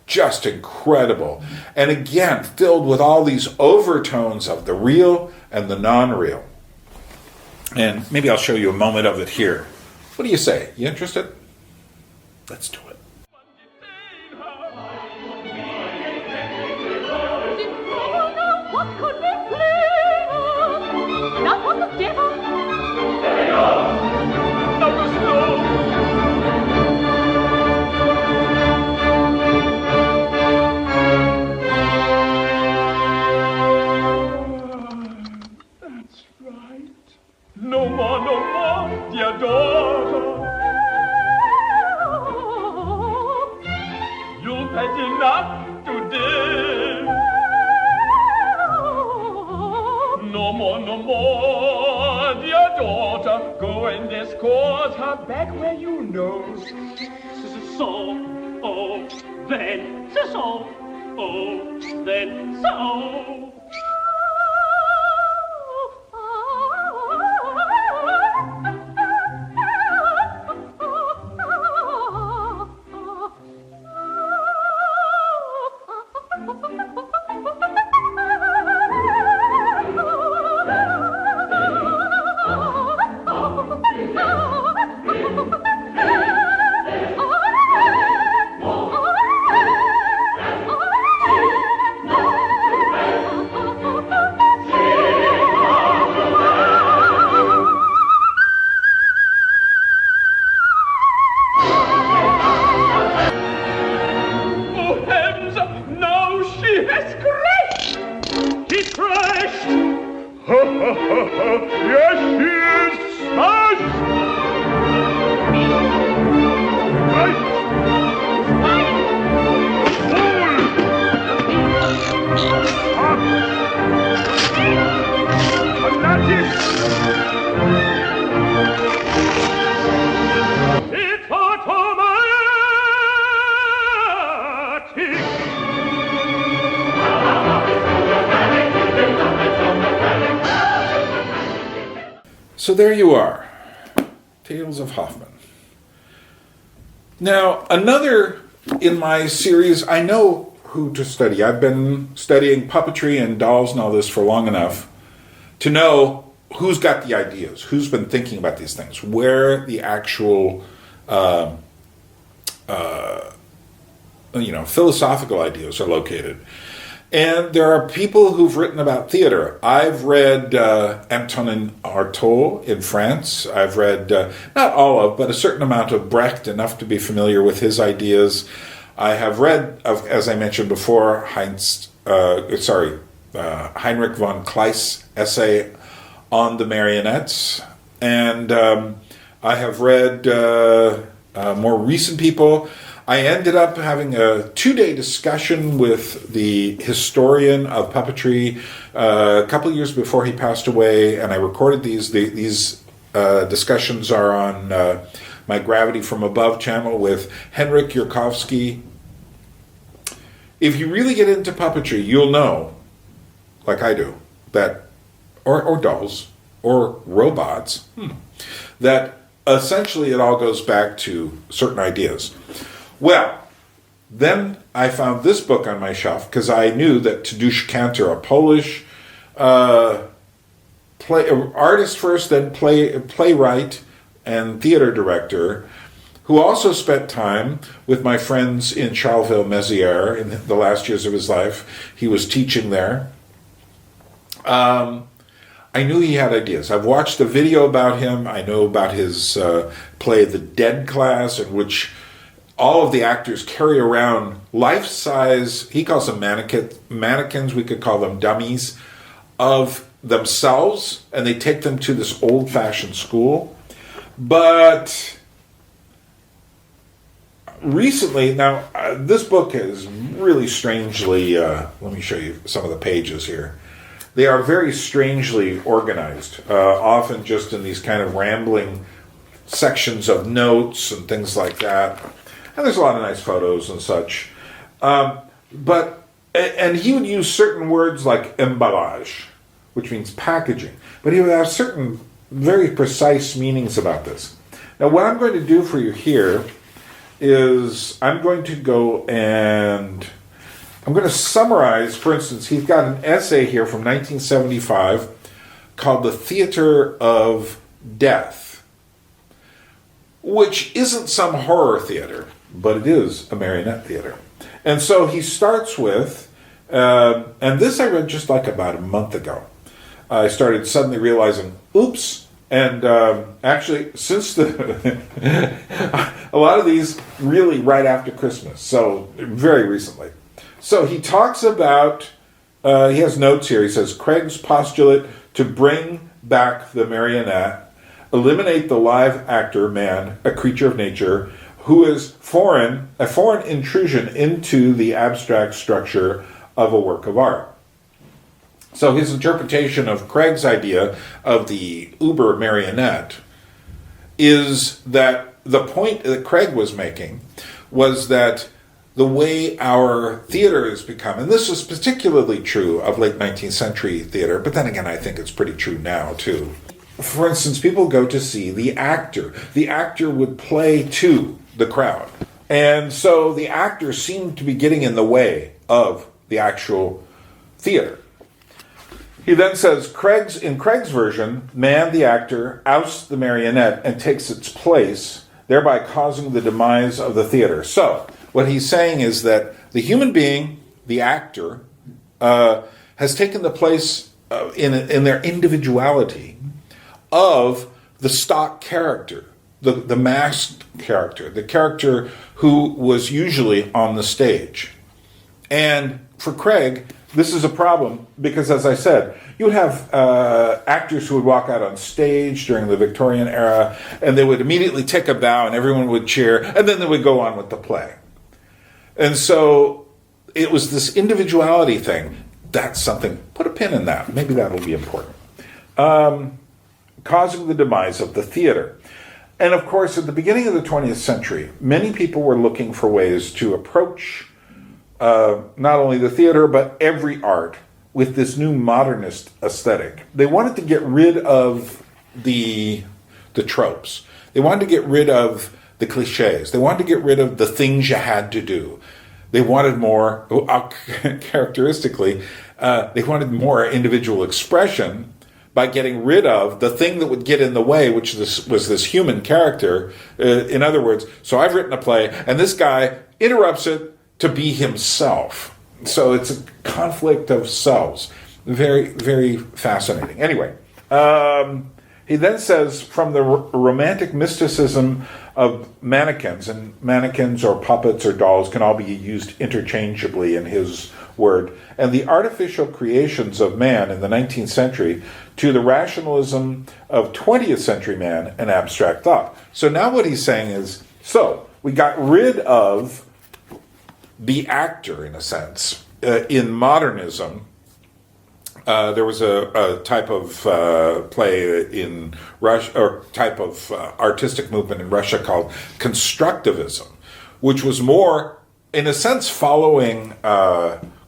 [SPEAKER 3] just incredible. And again, filled with all these overtones of the real and the non-real. And maybe I'll show you a moment of it here. What do you say? You interested? Let's do it.
[SPEAKER 4] No more, dear daughter. You've had enough today. No more, dear daughter. Go and escort her back where you know. So, then, so. Yes, she is smashed!
[SPEAKER 3] So there you are. Tales of Hoffman. Now, another in my series, I know who to study. I've been studying puppetry and dolls and all this for long enough to know who's got the ideas, who's been thinking about these things, where the actual philosophical ideas are located. And there are people who've written about theater. I've read Antonin Artaud in France. I've read, not all of, but a certain amount of Brecht, enough to be familiar with his ideas. I have read, as I mentioned before, Heinrich von Kleist's essay on the marionettes. And I have read more recent people. I ended up having a 2-day discussion with the historian of puppetry a couple of years before he passed away, and I recorded these. These discussions are on my Gravity from Above channel with Henryk Yurkowski. If you really get into puppetry, you'll know, like I do, that, or dolls, or robots, that essentially it all goes back to certain ideas. Well, then I found this book on my shelf because I knew that Tadeusz Kantor, a Polish artist first, then playwright and theater director, who also spent time with my friends in Charleville-Mézières in the last years of his life. He was teaching there. I knew he had ideas. I've watched a video about him. I know about his play The Dead Class, in which all of the actors carry around life-size, he calls them mannequins, we could call them dummies, of themselves, and they take them to this old-fashioned school. But recently, now, this book is really strangely, let me show you some of the pages here. They are very strangely organized, often just in these kind of rambling sections of notes and things like that. And there's a lot of nice photos and such. And he would use certain words like emballage, which means packaging. But he would have certain very precise meanings about this. Now, what I'm going to do for you here is I'm going to go and I'm going to summarize, for instance, he's got an essay here from 1975 called The Theater of Death, which isn't some horror theater, but it is a marionette theater. And so he starts with, and this I read just like about a month ago. I started suddenly realizing, oops, and actually since a lot of these really right after Christmas, so very recently. So he talks about, he has notes here, he says, Craig's postulate to bring back the marionette, eliminate the live actor, man, a creature of nature, who is a foreign intrusion into the abstract structure of a work of art. So his interpretation of Craig's idea of the uber marionette is that the point that Craig was making was that the way our theater has become, and this was particularly true of late 19th century theater, but then again I think it's pretty true now too. For instance, people go to see the actor. The actor would play to the crowd. And so the actor seemed to be getting in the way of the actual theater. He then says, in Craig's version, man, the actor, ousts the marionette and takes its place, thereby causing the demise of the theater. So what he's saying is that the human being, the actor, has taken the place in their individuality of the stock character, the masked character, the character who was usually on the stage. And for Craig, this is a problem because, as I said, you would have actors who would walk out on stage during the Victorian era, and they would immediately take a bow and everyone would cheer, and then they would go on with the play. And so it was this individuality thing. That's something, put a pin in that. Maybe that'll be important. Causing the demise of the theater. And of course, at the beginning of the 20th century, many people were looking for ways to approach not only the theater, but every art with this new modernist aesthetic. They wanted to get rid of the tropes. They wanted to get rid of the cliches. They wanted to get rid of the things you had to do. They wanted more, characteristically, they wanted more individual expression by getting rid of the thing that would get in the way, which was this human character. In other words, so I've written a play, and this guy interrupts it to be himself. So it's a conflict of selves. Very, very fascinating. Anyway, he then says, from the romantic mysticism of mannequins, and mannequins or puppets or dolls can all be used interchangeably in his word, and the artificial creations of man in the 19th century to the rationalism of 20th century man and abstract thought. So now what he's saying is, so we got rid of the actor, in a sense. In modernism, there was a type of play in Russia, or type of artistic movement in Russia called constructivism, which was more, in a sense, following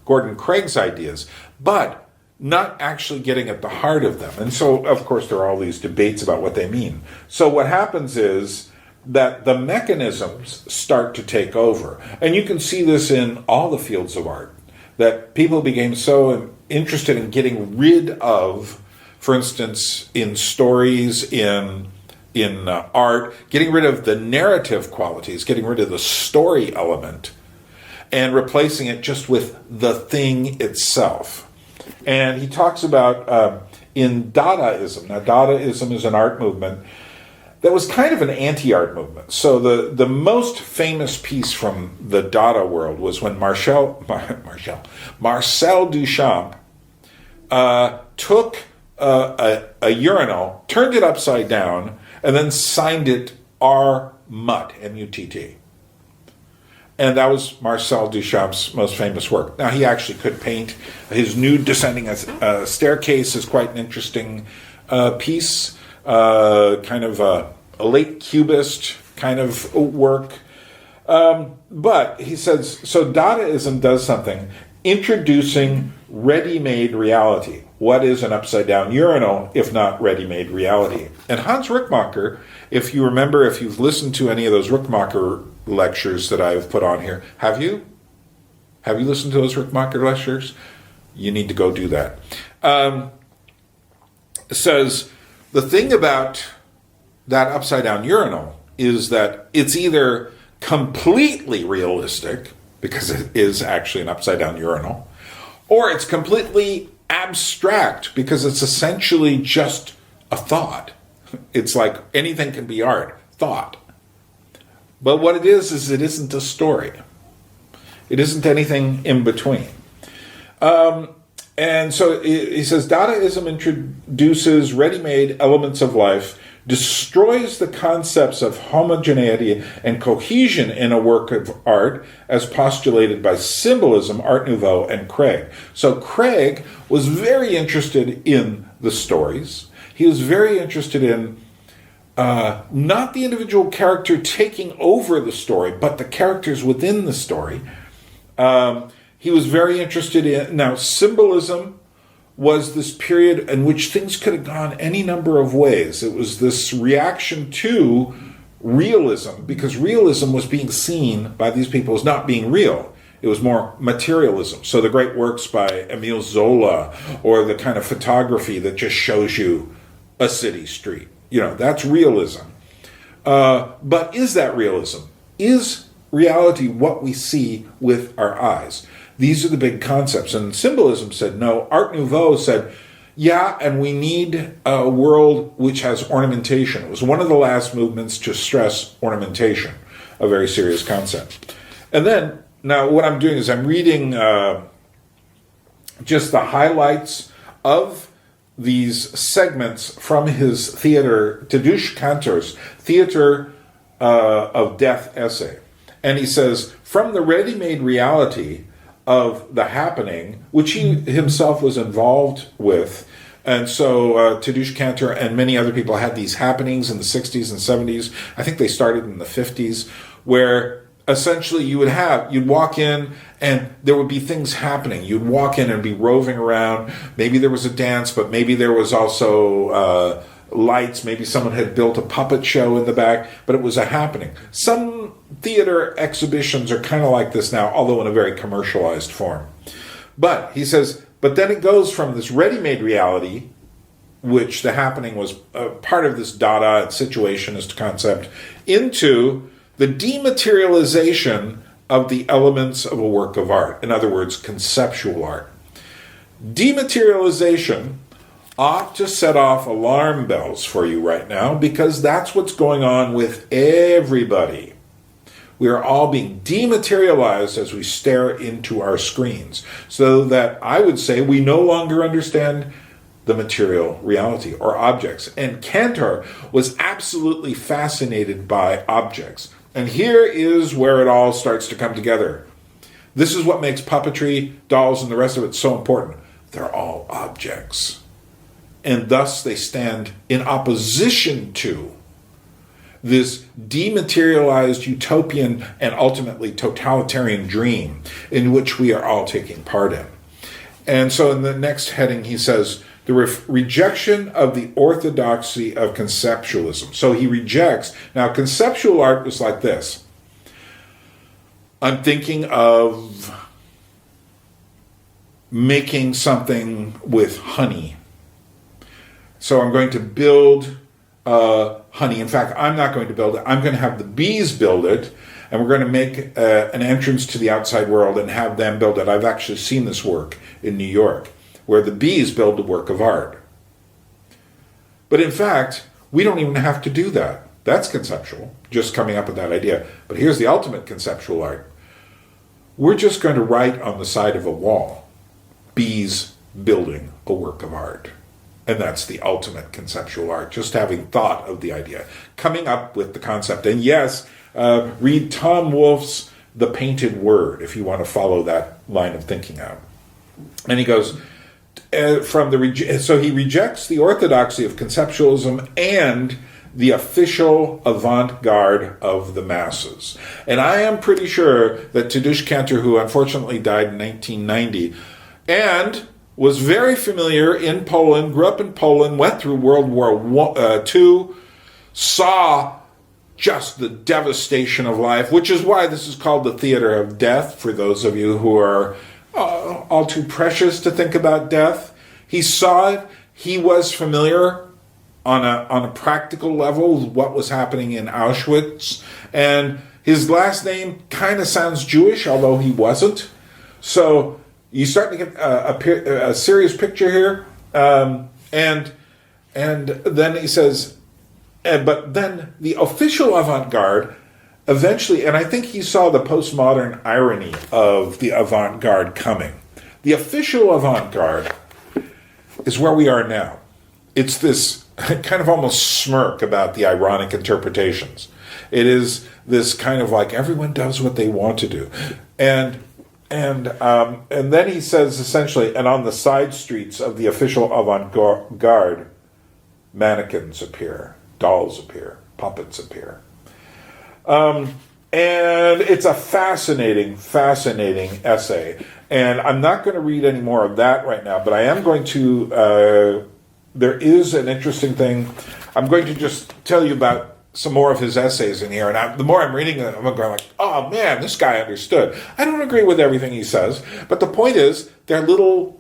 [SPEAKER 3] Gordon Craig's ideas, but not actually getting at the heart of them. And so, of course, there are all these debates about what they mean. So what happens is that the mechanisms start to take over. And you can see this in all the fields of art, that people became so interested in getting rid of, for instance, in stories, in art, getting rid of the narrative qualities, getting rid of the story element, and replacing it just with the thing itself. And he talks about in Dadaism. Now, Dadaism is an art movement that was kind of an anti-art movement. So the most famous piece from the Dada world was when Marcel Duchamp took a urinal, turned it upside down, and then signed it R. Mutt, M-U-T-T. And that was Marcel Duchamp's most famous work. Now, he actually could paint. His nude descending a staircase is quite an interesting piece. Kind of a late Cubist kind of work. But he says, so Dadaism does something, introducing ready-made reality. What is an upside-down urinal if not ready-made reality? And Hans Rickmacher, if you remember, if you've listened to any of those Rickmacher lectures that I've put on here, have you? Have you listened to those Rickmacher lectures? You need to go do that. Says, the thing about that upside-down urinal is that it's either completely realistic, because it is actually an upside-down urinal, or it's completely abstract, because it's essentially just a thought. It's like anything can be art, thought. But what it is it isn't a story. It isn't anything in between. And so he says, Dadaism introduces ready-made elements of life, destroys the concepts of homogeneity and cohesion in a work of art as postulated by symbolism, Art Nouveau, and Craig. So Craig was very interested in the stories. He was very interested in not the individual character taking over the story, but the characters within the story. He was very interested in, now symbolism was this period in which things could have gone any number of ways. It was this reaction to realism, because realism was being seen by these people as not being real. It was more materialism. So the great works by Émile Zola, or the kind of photography that just shows you a city street. That's realism. But is that realism? Is reality what we see with our eyes? These are the big concepts. And symbolism said no. Art Nouveau said, yeah, and we need a world which has ornamentation. It was one of the last movements to stress ornamentation, a very serious concept. And then, now what I'm doing is I'm reading just the highlights of these segments from his theater, Tadeusz Kantor's Theater of Death essay. And he says, from the ready-made reality of the happening, which he himself was involved with, and so Tadeusz Kantor and many other people had these happenings in the 60s and 70s. I think they started in the 50s, where essentially you'd walk in and there would be things happening. You'd walk in and be roving around. Maybe there was a dance, but maybe there was also lights. Maybe someone had built a puppet show in the back, but it was a happening. Some theater exhibitions are kind of like this now, although in a very commercialized form. But he says, but then it goes from this ready-made reality, which the happening was part of this Dada situationist concept, into the dematerialization of the elements of a work of art. In other words, conceptual art. Dematerialization ought to set off alarm bells for you right now, because that's what's going on with everybody. We are all being dematerialized as we stare into our screens, so that I would say we no longer understand the material reality or objects. And Kantor was absolutely fascinated by objects. And here is where it all starts to come together. This is what makes puppetry, dolls, and the rest of it so important. They're all objects. And thus they stand in opposition to this dematerialized utopian and ultimately totalitarian dream in which we are all taking part in. And so in the next heading he says, the rejection of the orthodoxy of conceptualism. So he rejects, now conceptual art is like this. I'm thinking of making something with honey. So I'm going to build honey. In fact, I'm not going to build it. I'm going to have the bees build it, and we're going to make an entrance to the outside world and have them build it. I've actually seen this work in New York, where the bees build a work of art. But in fact, we don't even have to do that. That's conceptual, just coming up with that idea. But here's the ultimate conceptual art. We're just going to write on the side of a wall, bees building a work of art. And that's the ultimate conceptual art, just having thought of the idea, coming up with the concept. And yes, read Tom Wolfe's The Painted Word, if you want to follow that line of thinking out. And he goes, so he rejects the orthodoxy of conceptualism and the official avant-garde of the masses. And I am pretty sure that Tadeusz Kantor, who unfortunately died in 1990, and was very familiar in Poland, grew up in Poland, went through World War II, saw just the devastation of life, which is why this is called the theater of death, for those of you who are all too precious to think about death. He saw it. He was familiar on a practical level with what was happening in Auschwitz. And his last name kind of sounds Jewish, although he wasn't. So you start to get a serious picture here. And then he says, but then the official avant-garde eventually, and I think he saw the postmodern irony of the avant-garde coming. The official avant-garde is where we are now. It's this kind of almost smirk about the ironic interpretations. It is this kind of like everyone does what they want to do. And then he says essentially, and on the side streets of the official avant-garde, mannequins appear, dolls appear, puppets appear. And it's a fascinating, fascinating essay. And I'm not going to read any more of that right now, but I am going to, there is an interesting thing. I'm going to just tell you about some more of his essays in here. And the more I'm reading them, I'm going like, oh man, this guy understood. I don't agree with everything he says, but the point is, they're little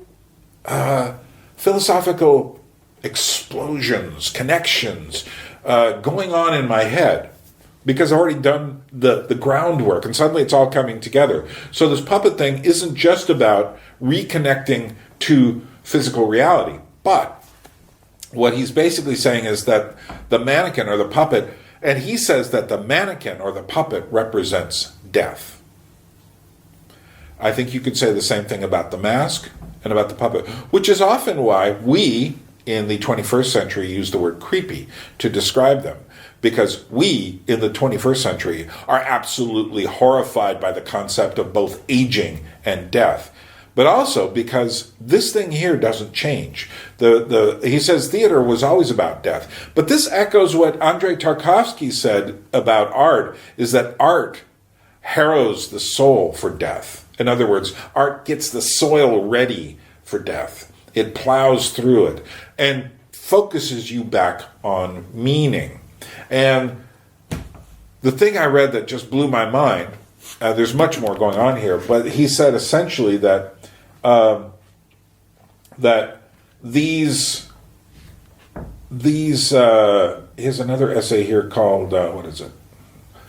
[SPEAKER 3] philosophical explosions, connections going on in my head, because I've already done the groundwork, and suddenly it's all coming together. So this puppet thing isn't just about reconnecting to physical reality, but what he's basically saying is that the mannequin or the puppet, and he says that the mannequin or the puppet represents death. I think you could say the same thing about the mask and about the puppet, which is often why we, in the 21st century, use the word creepy to describe them. Because we, in the 21st century, are absolutely horrified by the concept of both aging and death. But also because this thing here doesn't change. He says theater was always about death. But this echoes what Andrei Tarkovsky said about art, is that art harrows the soul for death. In other words, art gets the soil ready for death. It plows through it. And focuses you back on meaning. And the thing I read that just blew my mind, there's much more going on here, but he said essentially that these here's another essay here called what is it?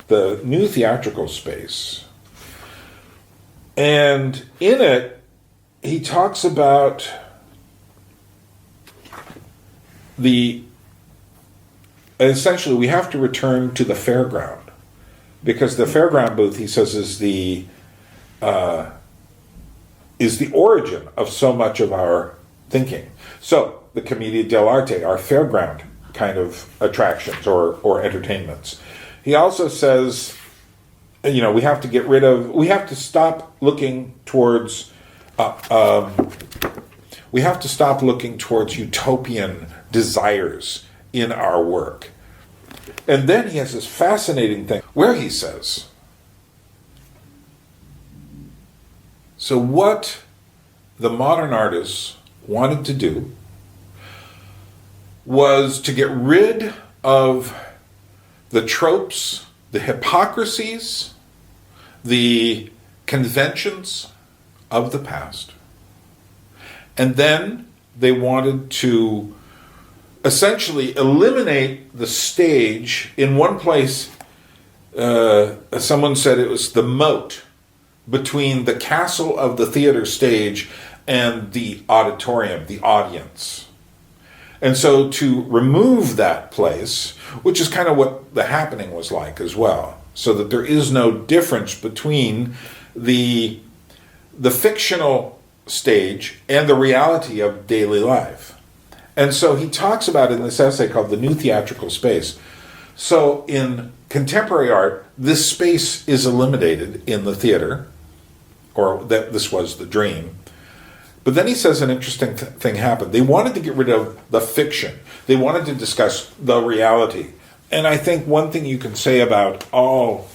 [SPEAKER 3] The New Theatrical Space. And in it, he talks about essentially we have to return to the fairground, because the fairground booth, he says, is the origin of so much of our thinking. So the Commedia dell'arte, our fairground kind of attractions or entertainments. He also says, we have to stop looking towards utopian desires in our work. And then he has this fascinating thing where he says, so what the modern artists wanted to do was to get rid of the tropes, the hypocrisies, the conventions of the past. And then they wanted to essentially eliminate the stage. In one place, someone said it was the moat between the castle of the theater stage and the auditorium, the audience. And so to remove that place, which is kind of what the happening was like as well, so that there is no difference between the fictional stage and the reality of daily life. And so he talks about it in this essay called The New Theatrical Space. So in contemporary art, this space is eliminated in the theater, or that this was the dream. But then he says an interesting thing happened. They wanted to get rid of the fiction. They wanted to discuss the reality. And I think one thing you can say about all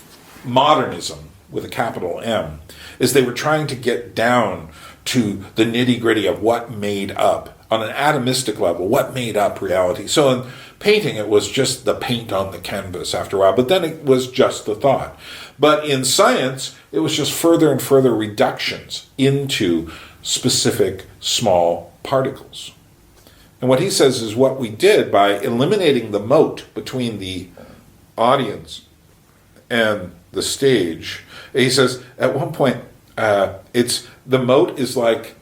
[SPEAKER 3] modernism, with a capital M, is they were trying to get down to the nitty-gritty of what made up, on an atomistic level, what made up reality. So in painting, it was just the paint on the canvas after a while, but then it was just the thought. But in science, it was just further and further reductions into specific small particles. And what he says is what we did by eliminating the moat between the audience and the stage. He says at one point, the moat is like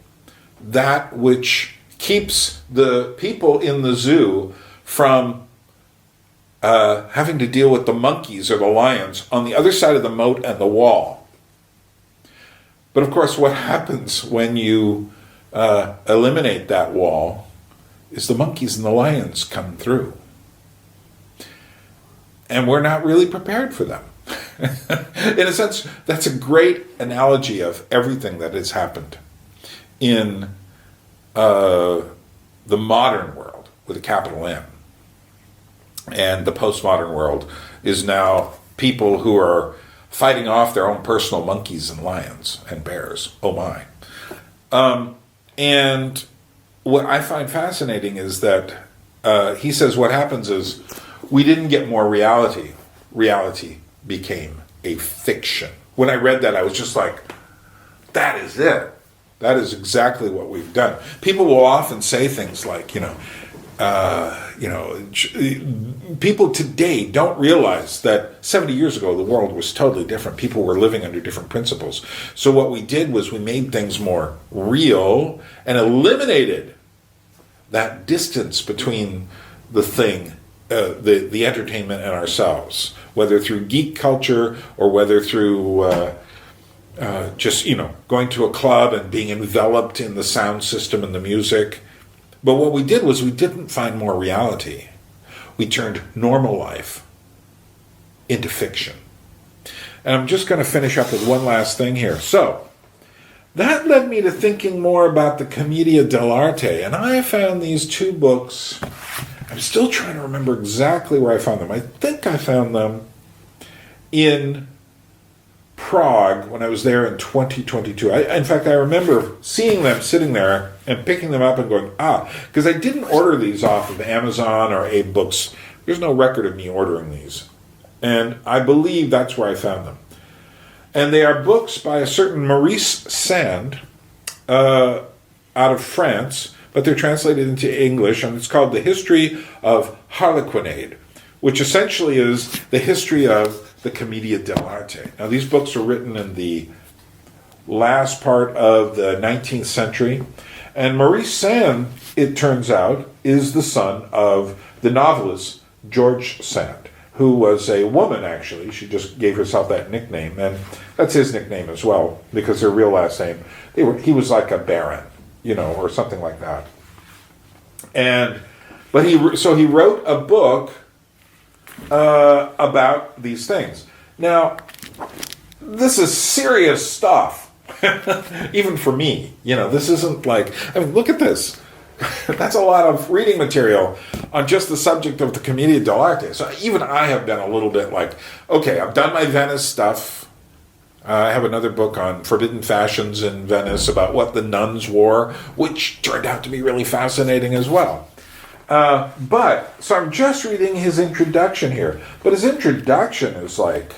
[SPEAKER 3] that which keeps the people in the zoo from having to deal with the monkeys or the lions on the other side of the moat and the wall. But of course, what happens when you eliminate that wall is the monkeys and the lions come through. And we're not really prepared for them. In a sense, that's a great analogy of everything that has happened in the modern world, with a capital M. And the postmodern world is now people who are fighting off their own personal monkeys and lions and bears. Oh my. And what I find fascinating is that he says what happens is we didn't get more reality. Reality became a fiction. When I read that, I was just like, that is it. That is exactly what we've done. People will often say things like, people today don't realize that 70 years ago the world was totally different. People were living under different principles. So what we did was we made things more real and eliminated that distance between the thing, the entertainment, and ourselves, whether through geek culture or whether through just going to a club and being enveloped in the sound system and the music. But what we did was we didn't find more reality. We turned normal life into fiction. And I'm just going to finish up with one last thing here. So, that led me to thinking more about the Commedia dell'arte. And I found these two books. I'm still trying to remember exactly where I found them. I think I found them in Prague when I was there in 2022. In fact, I remember seeing them sitting there and picking them up and going, because I didn't order these off of Amazon or Abe Books. There's no record of me ordering these. And I believe that's where I found them. And they are books by a certain Maurice Sand out of France, but they're translated into English, and it's called The History of Harlequinade, which essentially is the history of the Commedia dell'arte. Now, these books were written in the last part of the 19th century, and Maurice Sand, it turns out, is the son of the novelist George Sand, who was a woman, actually. She just gave herself that nickname, and that's his nickname as well, because her real last name, he was like a baron, or something like that. But he wrote a book about these things. Now, this is serious stuff, even for me. This isn't like, look at this. That's a lot of reading material on just the subject of the Commedia dell'arte. So even I have been a little bit like, okay, I've done my Venice stuff. I have another book on forbidden fashions in Venice about what the nuns wore, which turned out to be really fascinating as well. So I'm just reading his introduction here. But his introduction is like,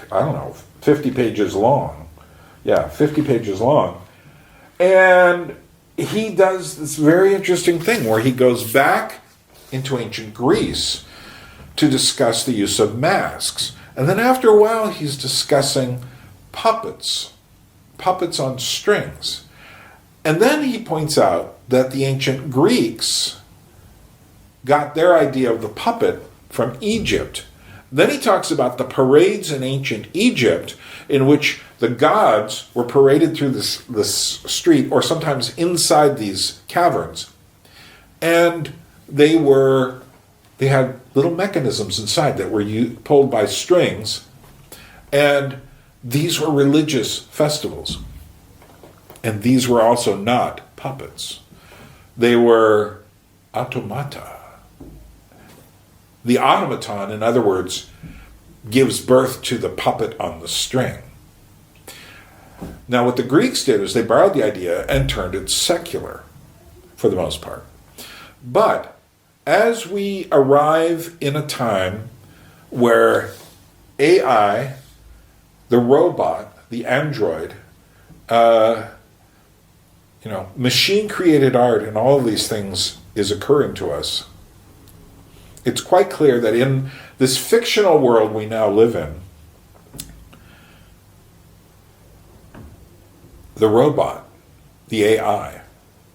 [SPEAKER 3] 50 pages long. Yeah, 50 pages long. And he does this very interesting thing where he goes back into ancient Greece to discuss the use of masks. And then after a while, he's discussing puppets on strings. And then he points out that the ancient Greeks got their idea of the puppet from Egypt. Then he talks about the parades in ancient Egypt in which the gods were paraded through this street, or sometimes inside these caverns. And they had little mechanisms inside that were pulled by strings. And these were religious festivals. And these were also not puppets. They were automata. The automaton, in other words, gives birth to the puppet on the string. Now, what the Greeks did is they borrowed the idea and turned it secular, for the most part. But as we arrive in a time where AI, the robot, the android, machine-created art and all of these things is occurring to us, it's quite clear that in this fictional world we now live in, the robot, the AI,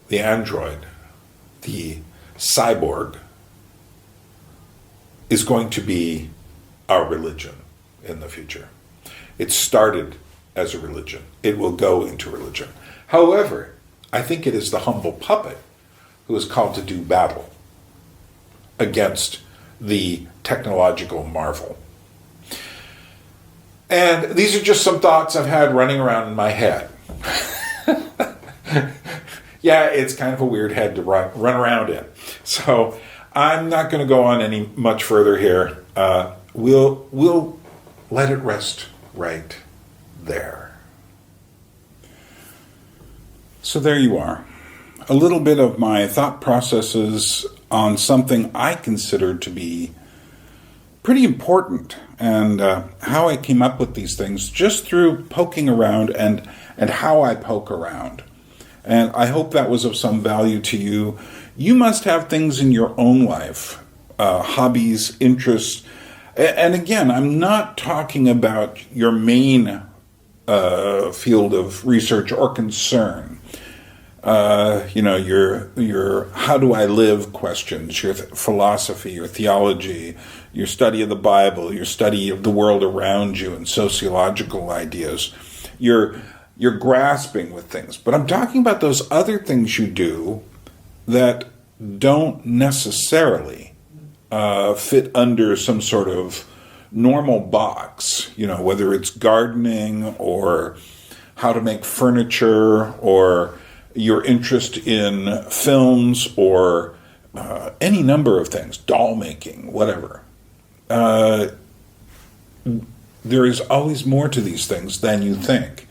[SPEAKER 3] the android, the cyborg is going to be our religion in the future. It started as a religion. It will go into religion. However, I think it is the humble puppet who is called to do battle against the technological marvel. And these are just some thoughts I've had running around in my head. Yeah, it's kind of a weird head to run around in. So I'm not going to go on any much further here. We'll let it rest right there.
[SPEAKER 2] So there you are. A little bit of my thought processes on something I consider to be pretty important, and how I came up with these things just through poking around and how I poke around. And I hope that was of some value to you. You must have things in your own life, hobbies, interests. And again, I'm not talking about your main field of research or concern. Your how do I live questions, your philosophy, your theology, your study of the Bible, your study of the world around you and sociological ideas, your grasping with things. But I'm talking about those other things you do that don't necessarily fit under some sort of normal box, whether it's gardening or how to make furniture or your interest in films or any number of things, doll making, whatever.
[SPEAKER 3] there is always more to these things than you think.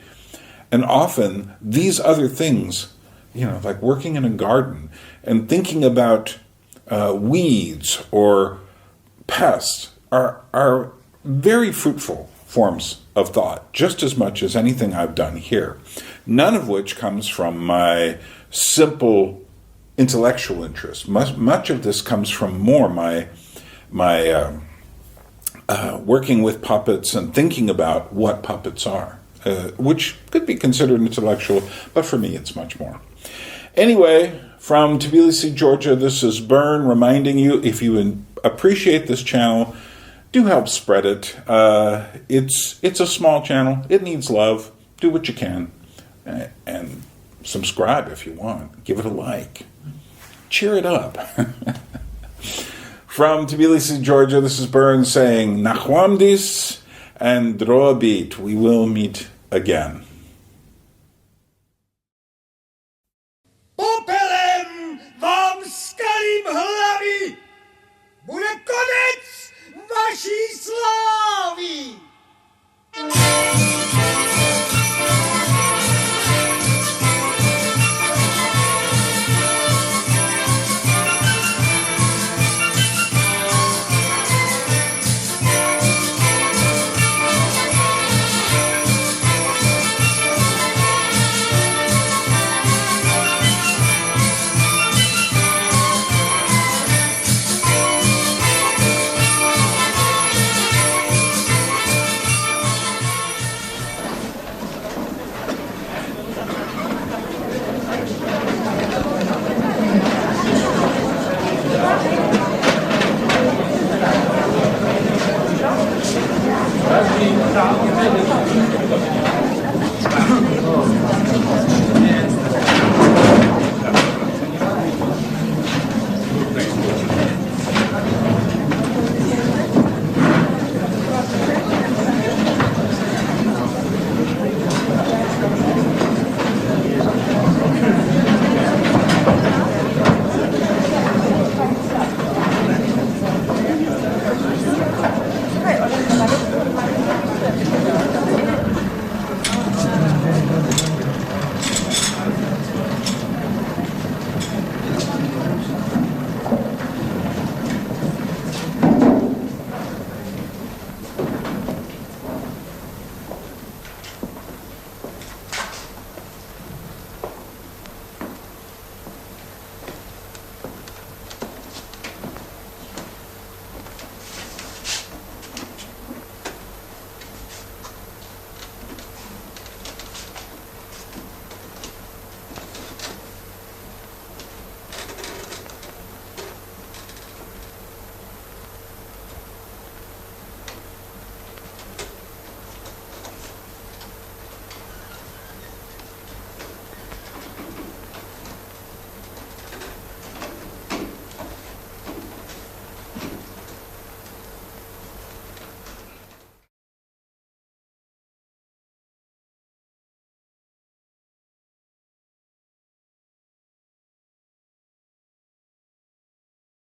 [SPEAKER 3] And often these other things, like working in a garden and thinking about weeds or pests are very fruitful forms of thought, just as much as anything I've done here. None of which comes from my simple intellectual interest. Much of this comes from more my working with puppets and thinking about what puppets are, which could be considered intellectual, but for me it's much more. Anyway, from Tbilisi, Georgia, this is Byrne reminding you, if you appreciate this channel, do help spread it. It's a small channel. It needs love. Do what you can. And subscribe if you want. Give it a like. Cheer it up. From Tbilisi, Georgia, this is Byrne saying, Nachwamdis and Droabit. We will meet again.
[SPEAKER 5] Popelem vám skalím hlavy! Bude konec vaší slávy!